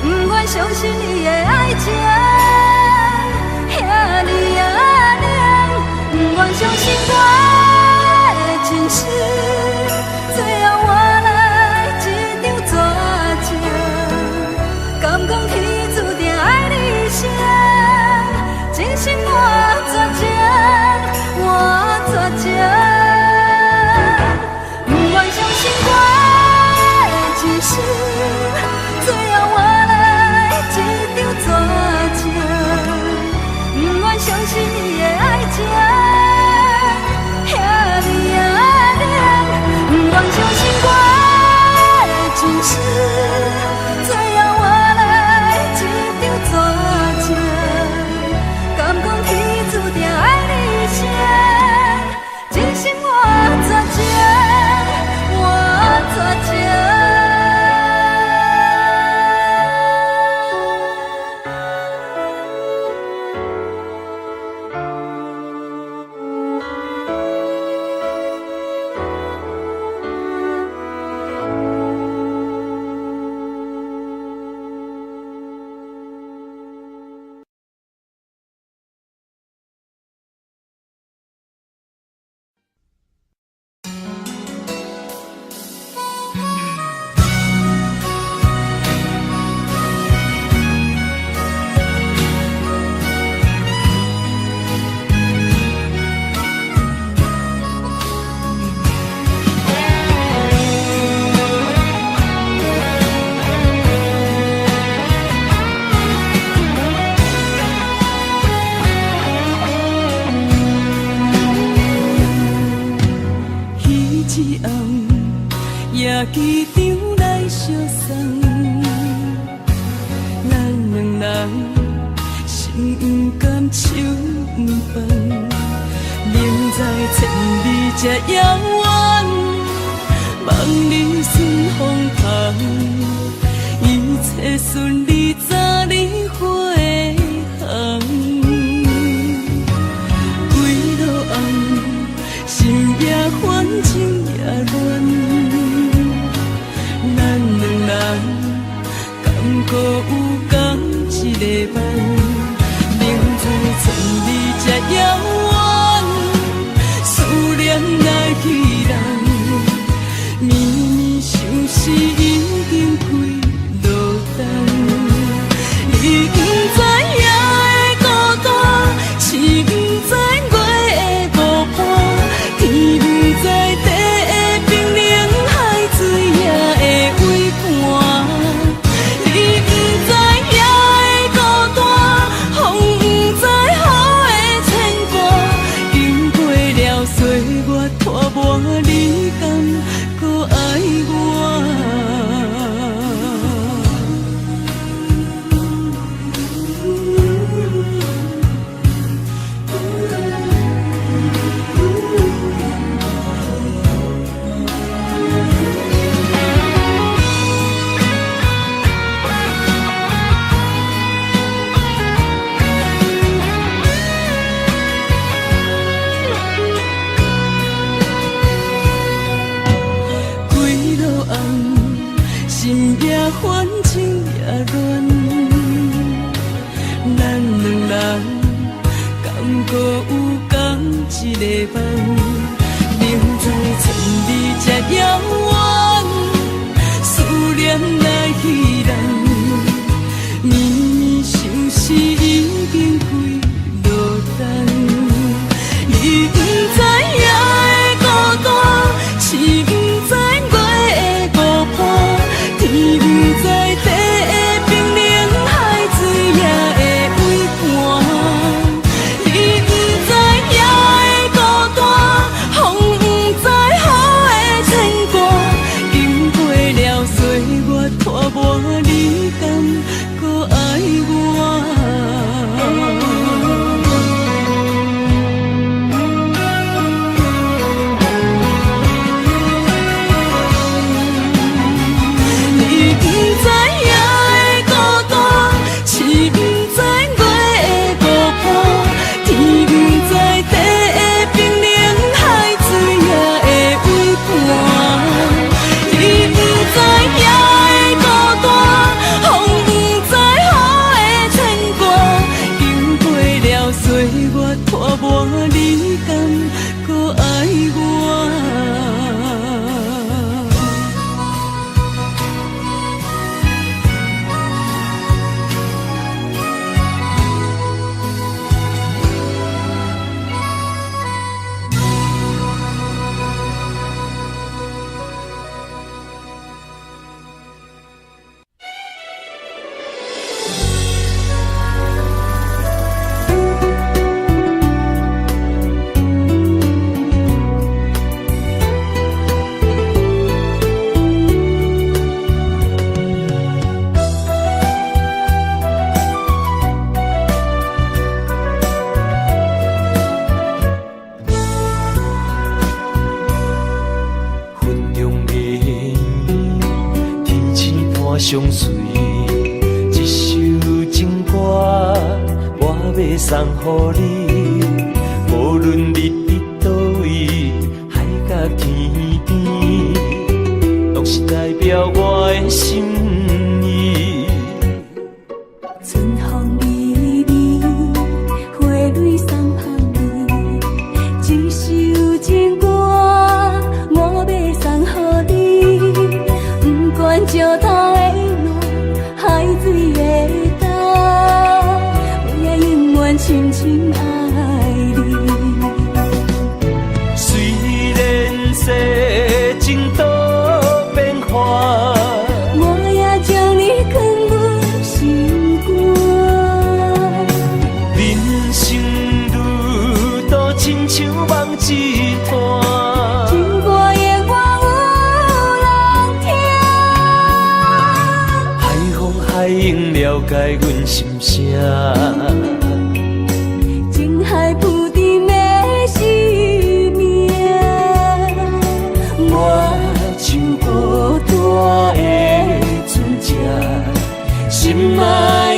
不愿相信你的爱情遐尼冷，不愿相信我的真实，最后换。人，心不甘，手不放，明知千里这遥远，望你顺风旁，一切顺利，早日回航。归路红，心也烦，情也乱，咱两人敢搁有共一个梦？明知千里这遥远，思念来去人。绵绵相思已经开落冬，你不知夜的孤单，是不知月的孤单，天不知地的冰冷，海水也会微寒。你不知夜的孤单，风不知雨的牵挂，经过了岁月拖磨，你敢搁爱我？归路红，心也烦，情也乱，咱两人敢搁有共一个梦？明知千里这遥远，思念来去人，绵绵相思已经开落冬。你不知夜的孤单，是不知月的孤单，天不知地的冰冷，海水也会微寒。你不知夜的孤单，风不知雨的牵挂，经过了岁月拖磨，你敢搁爱我？你不知夜的孤单，是不知月的孤单，天不知地的冰冷，海水也会微寒。你不知夜的孤单，风不知雨的牵挂，经过了岁月拖磨，你敢搁爱我？云中的烟，天星伴相随，一首情歌我要送予你。无论你伫倒位，海角天边，拢是代表我的心意。春风微微，花蕊送予你，一首情歌我要送予你。不管石头的路，海水的干，我也永远深深爱你。虽然世情多变化，我也将你藏入心肝。人生路途亲像梦一段，情歌永远有人听。海风海用了解阮心声。情海浮沉的生命，我像孤单的船只，心爱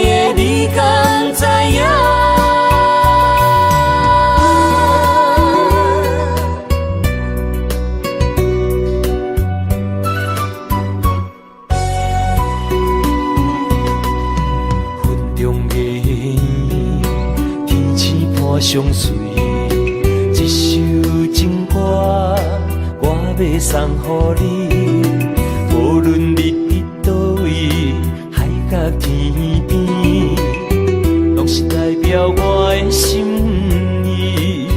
的你敢知影？相随一首情歌，我要送予你。无论你伫倒位，海角天边，拢是代表我的心意。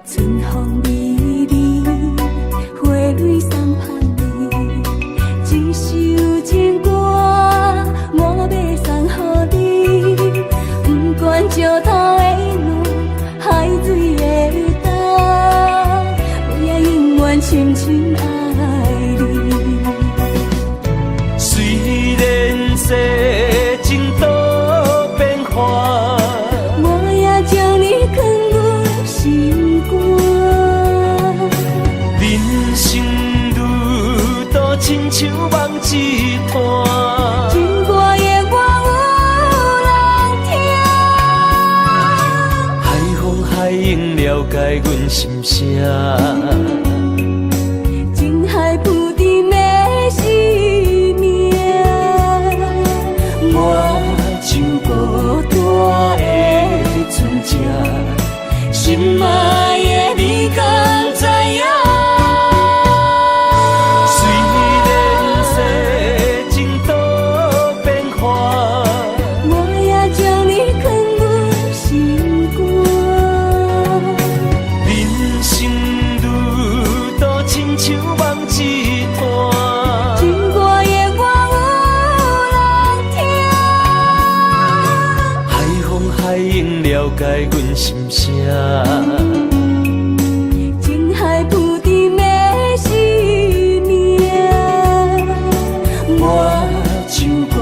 春风微微，花蕊送香你，一首情歌，我要送予你。不管石头的路，海水的干，我也永远深深爱你。虽然世情多变化，我也将你藏入心肝。人生路途亲像梦一段，情歌的我有人听。海风海涌了解阮心声。情海浮沉的生命，我像孤单的船只，心爱的你敢知影？虽然世情多变化，我也将你藏入心肝。人生路途亲像梦一段，情歌的我有人听。海风海涌了解阮心声。情海浮沉的生命，我像孤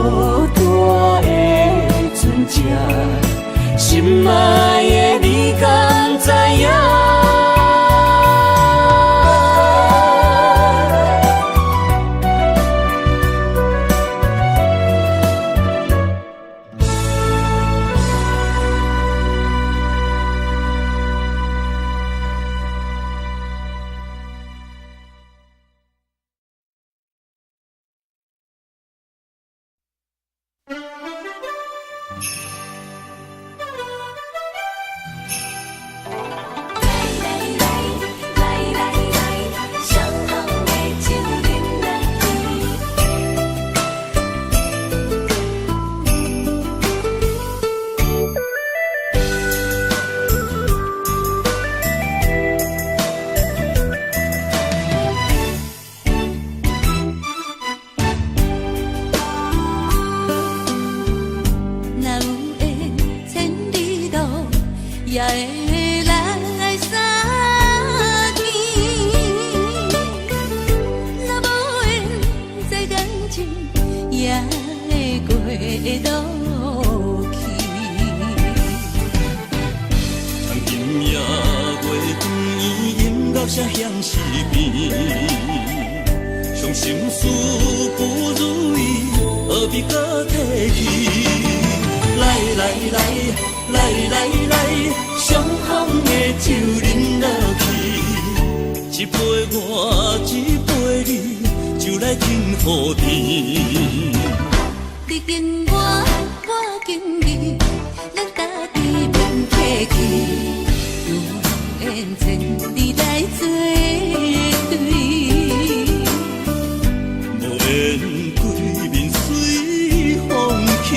单的船只，心爱的你敢知影？也会来相见，若无缘再感情，也会过路去。从今夜月光圆，音乐声响时变，伤心事不如意，何必搁提起？来来来来来来，伤风的酒饮落去，一杯我，一杯你，就来敬予甜。你敬我，我敬你，咱家己免客气，有缘千里来作对，无缘对面随风去。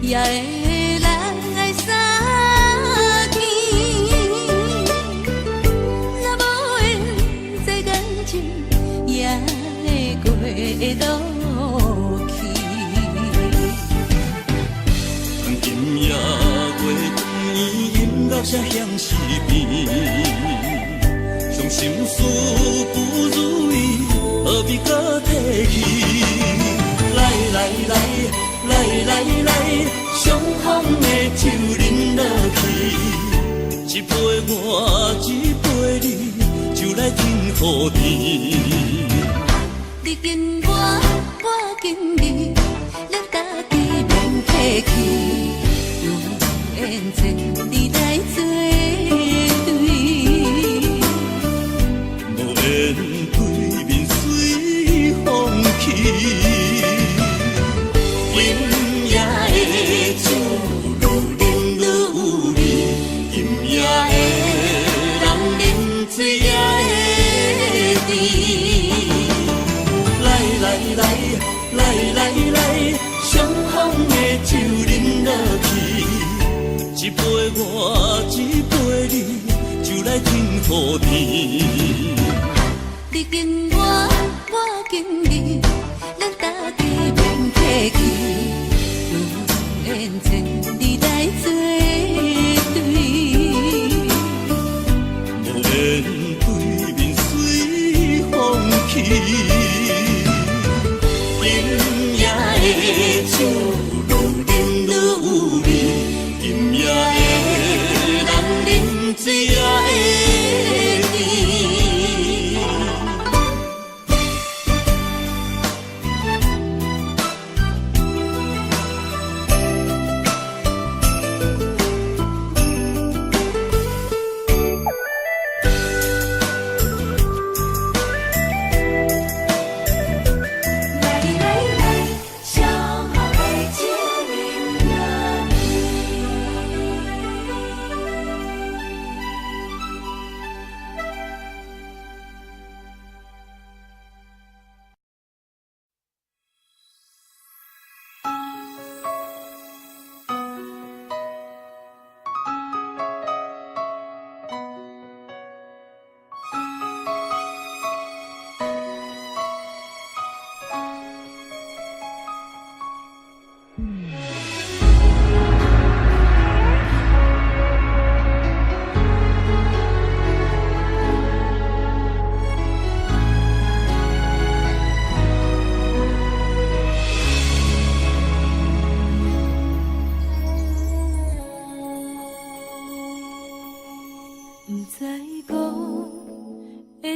也会来相见。若无缘，这感情也会过渡去。当今夜月光暝，音乐声响时变，伤心事不如意，何必搁提起？来来来来来来，相逢的酒饮落去，一杯我，一杯你，就来天和地。你敬我，我敬你，咱家己免客气，有缘千里来作对。无缘对面随风去。今夜的酒愈饮愈有味，今夜的人饮醉也会甜。来来来来来来，相逢的酒饮落去，一杯我，一杯你，就来天和地。你敬我，我敬你，咱家己免客气，有缘千里来作对。无缘对面随风去，今夜的酒愈饮愈有味，今夜的人饮醉也会甜。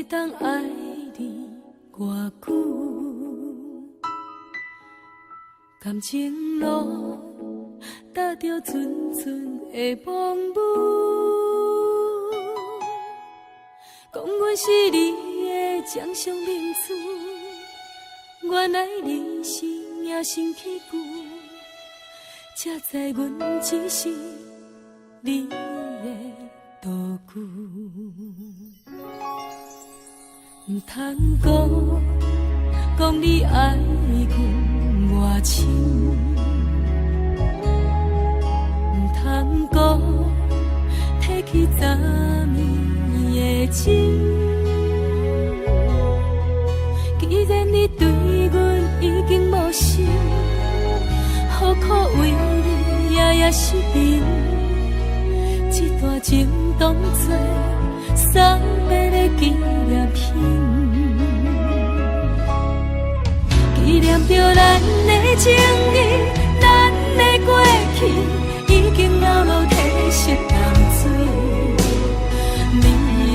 当爱你偌久，感情路踏着纯纯的风舞，讲阮是你的掌上明珠，原来你是野生起句，才知阮只是你的道具。唔通讲你爱阮偌深，唔通讲提起昨暝的情。既然你对阮已经无心，何苦为你夜夜失眠？这段情当作送别的纪念品，纪念着咱的情谊，咱的过去已经了无褪色淡水。你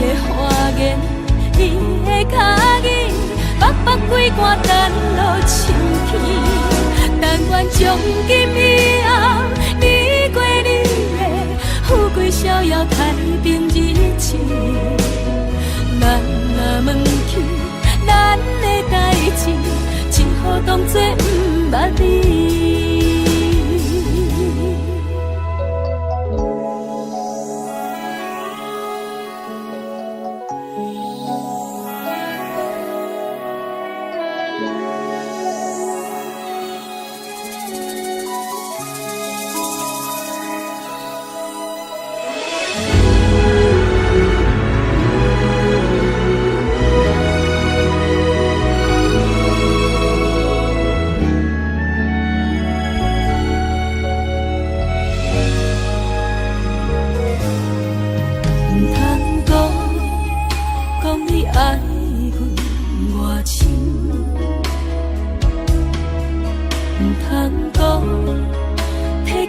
的花言，你的脚印，默默归歌等落深去。但愿从今以后，你过你的富贵逍遥太平日子。咱若问起咱的代志，只好当作不捌你。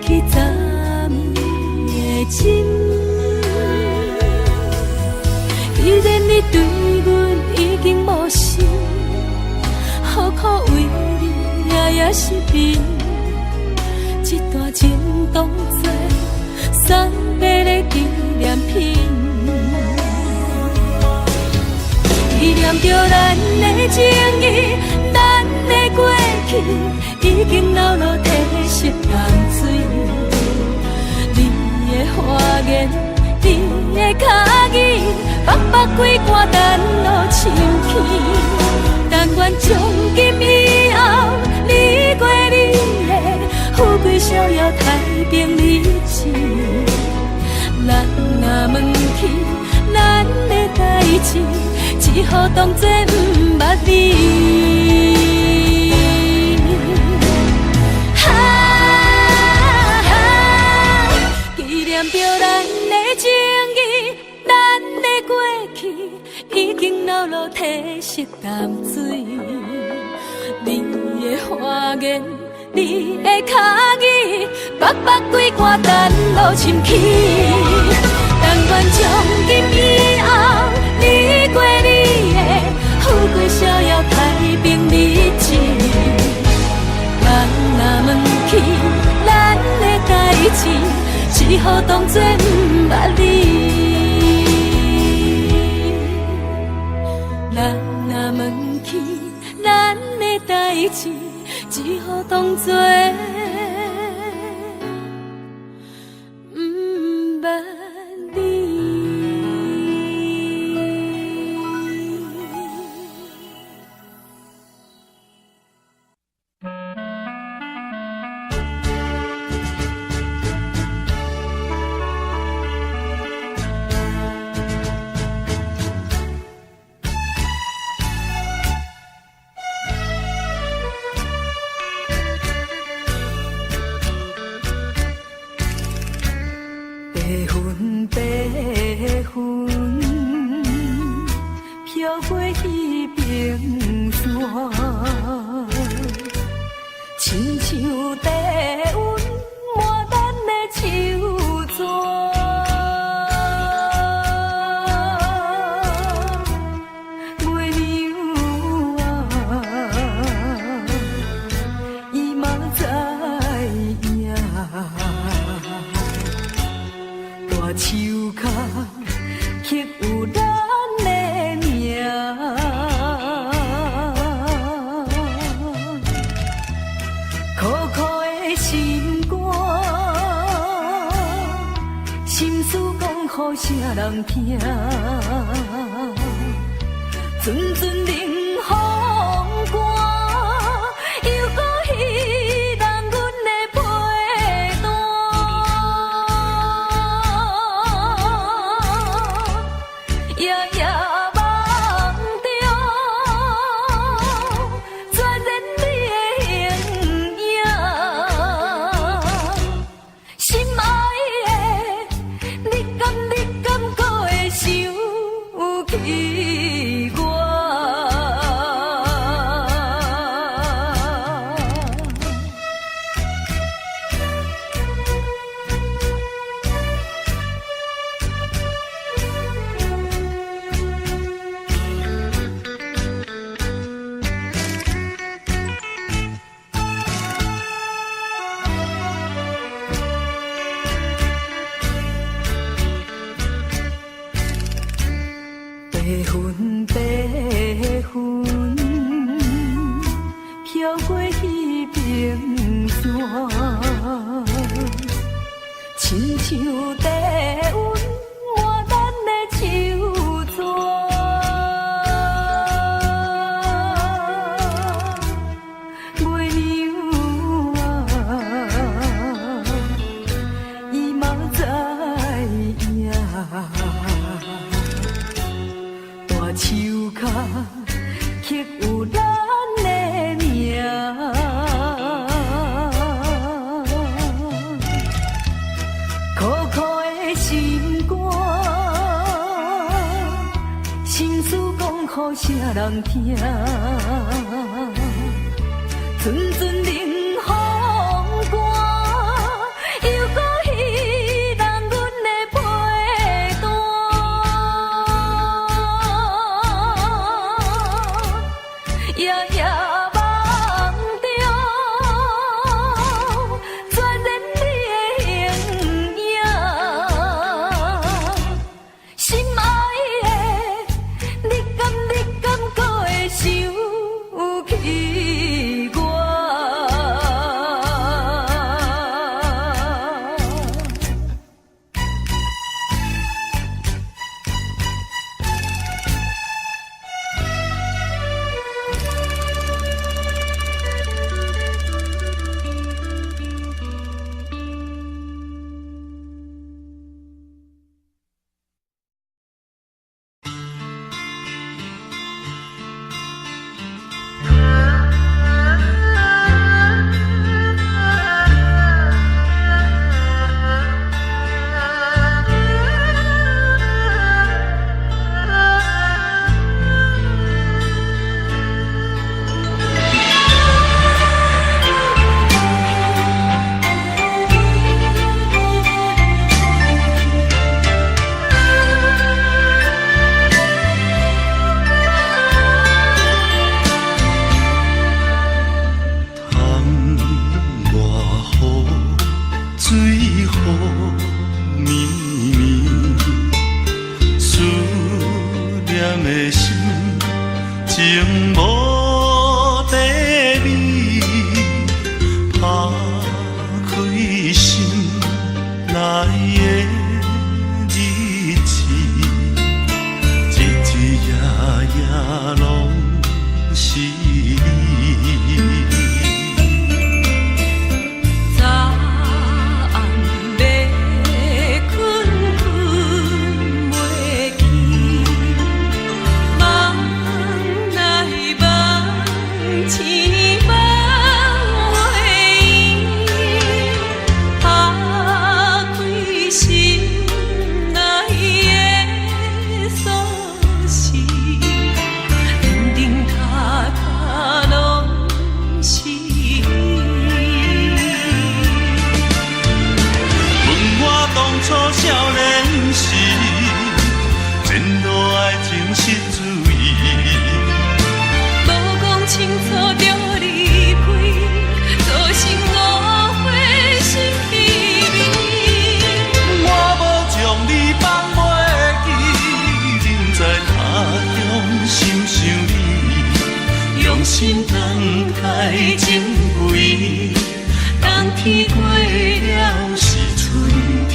去昨暝的情。既然你对阮已经无心，何苦为你夜失眠？这段情当作送别的纪念品，纪念着咱的情谊，咱的过去已经老落褪色淡水。你的花言，你的脚语，白白几段等落深去。但愿从今以后，你过你的富贵逍遥，太平日子。咱若问起咱的代志，只好当作不捌你。纪念着咱的情谊，咱的过去已经老落褪色淡水。你的花言，你的脚语，白白几段等落深去。但愿从今以后，你过你的富贵逍遥，太平日子。咱若问起咱的代志，只好当作不捌你。咱若问起咱的代志，只好当作不捌你。白云飘过彼平山，亲像低温满咱的手纸。月娘啊，伊嘛知影。大树脚刻有咱的名，苦苦的心肝，心事讲乎啥人听？阵阵冷风寒，又搁彼人阮的陪伴。夜夜梦中，全然你的形影，心爱的，你敢搁会想起我？白云飘过彼平山，亲像低温满咱的手纸。月娘啊，伊嘛知影。大树脚刻有咱的名，苦苦的心肝，心事讲乎啥人听？阵阵冷风寒，绵绵，思念的心情无地味，打开心内的日子，日日夜夜拢是你。早暗要困困袂去，梦来梦去梦袂圆，打开心内的锁匙，点点塔塔拢是你。问我当初少年时，前路爱情是注意，无讲清楚就离开，造成误会心稀微。我无将你放袂记，人在他乡心想你，用心等待情归，当天过了是春天。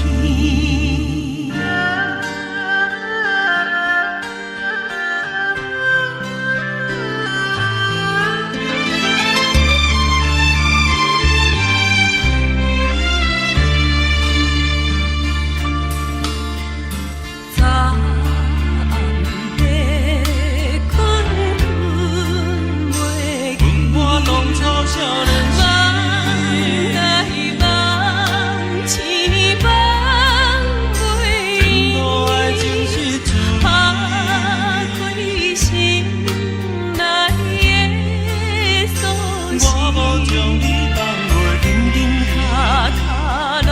早暗要困困袂去，问我当初少年梦来梦去梦袂前路爱圆，情是注打意，开心内的锁匙，我无将你放袂点点记。塔塔拢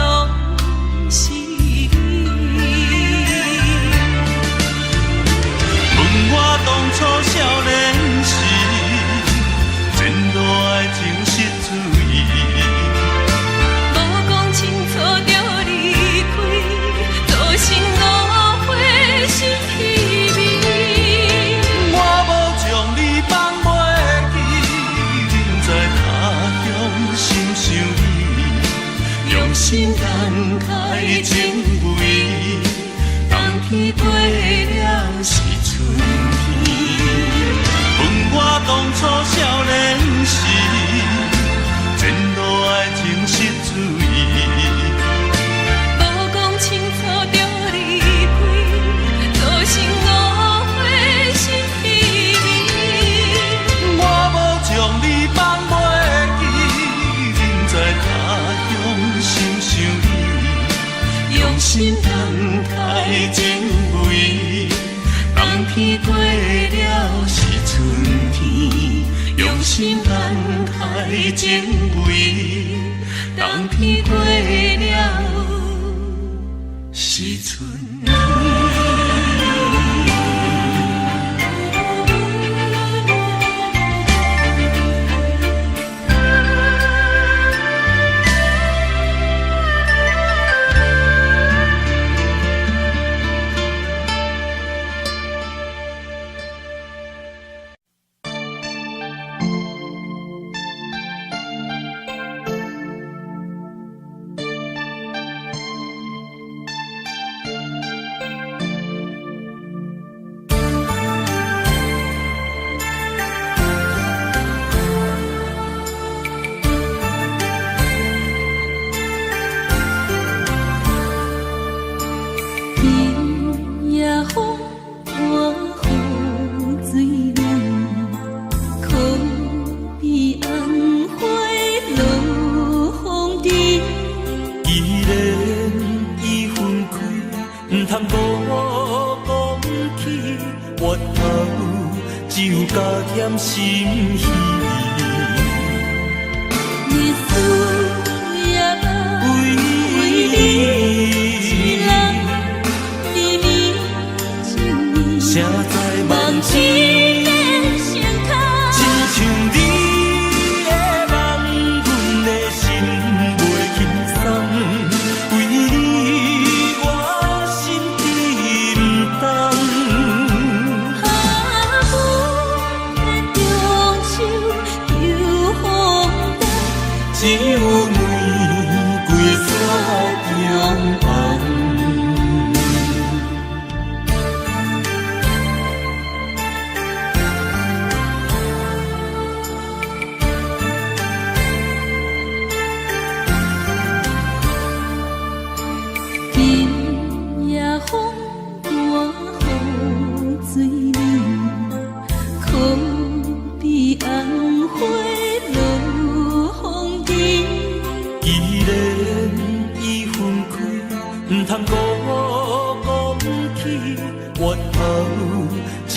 是你。问我当初少年时，前路爱情是注意，无讲清楚就离开，造成误会心稀微。我无将你放袂记，人在他乡心想你，用心等待情归，当天过了是春天。问我当初少年时，前路爱情是注意。无讲清楚就离开，造成误会心稀微。我无将你放袂记，人在他乡心想你，用心等待情归，当天过了是春天，用心等待情归，当天过了是春天。添心稀。日思夜梦，为你一人绵绵情意，谁知梦梦一个盛开，亲像你的梦，阮的心袂轻松，为你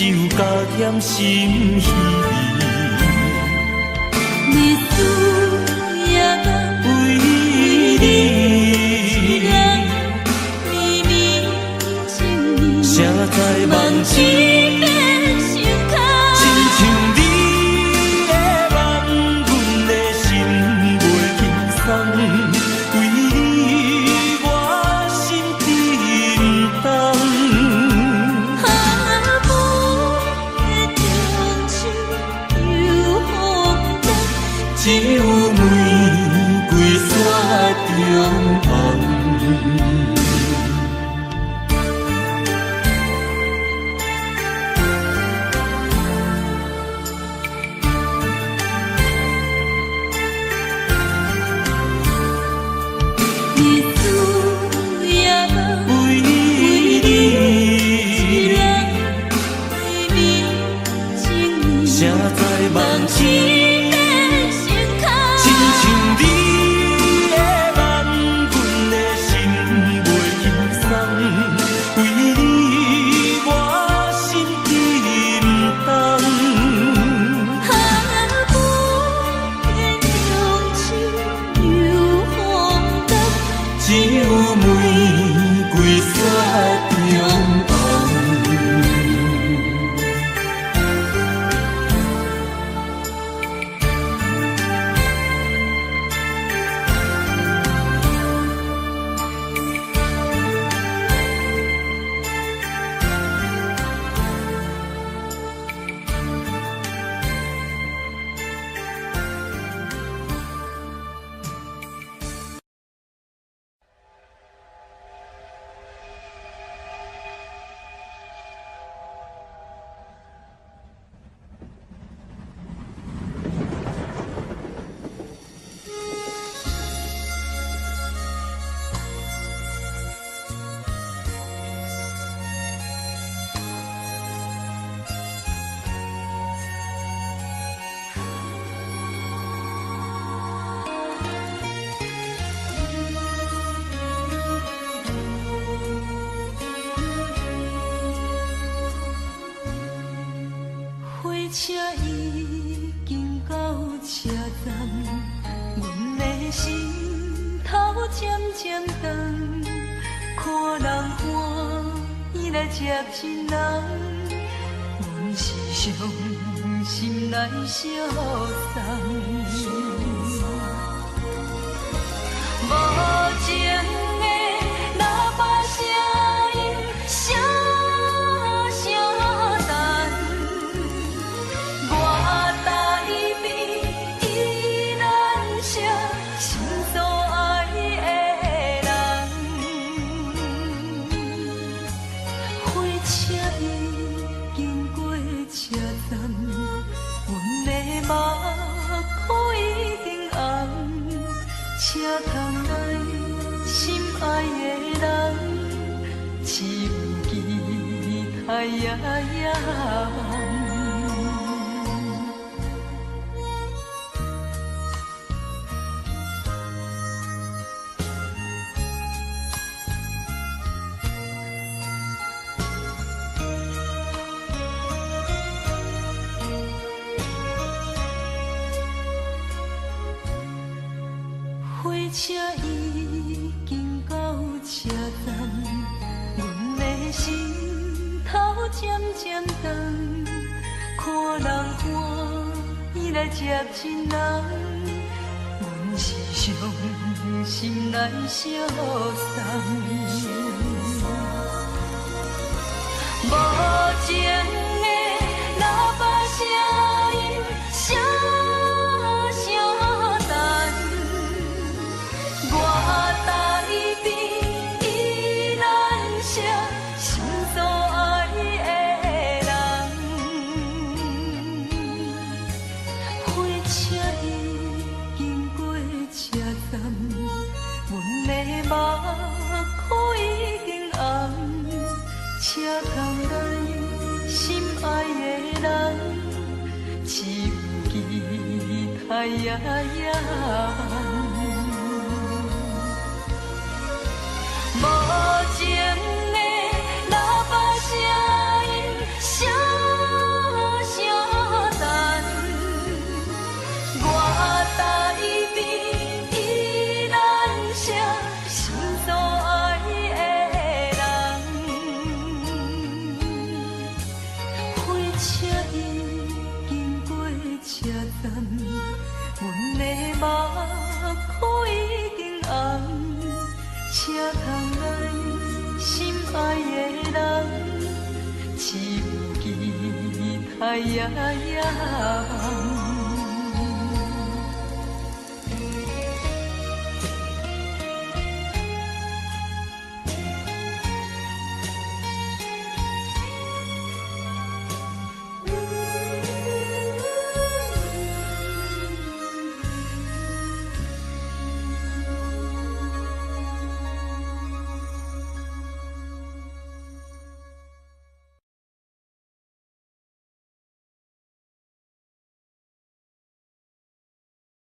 酒加添心稀。日思夜梦为你，绵绵情意，谁知梦痴变心空。亲像你的梦，阮的心袂轻松。为你，我心沉重。下晡的中秋又风动，只有玫瑰雪中红。日思夜梦为你，绵绵情意，谁知梦痴变心空。亲像你的梦，阮的心袂轻松。为你，我心沉重。下晡的中秋又风动，只有玫瑰雪中红。火车已经到车站，阮的心头渐渐长，看人欢喜来接亲人，阮是伤心来相送。无情的喇叭声音，声声淡。我台边依然是心所爱的人，火车已经过车站，阮的目眶已经红，车窗内心爱的人，只有期待夜夜梦。火车已经到车站，阮的心头渐渐长，看人欢喜来接亲人，阮是伤心来相送。无情的喇叭声音，声声淡。我台边依然是心所爱的人，火车已经过车站，阮的目眶已经红，车窗内心爱的人，只有期待夜夜梦。无情的喇叭声音，声请通来心爱的人，只有期待呀呀。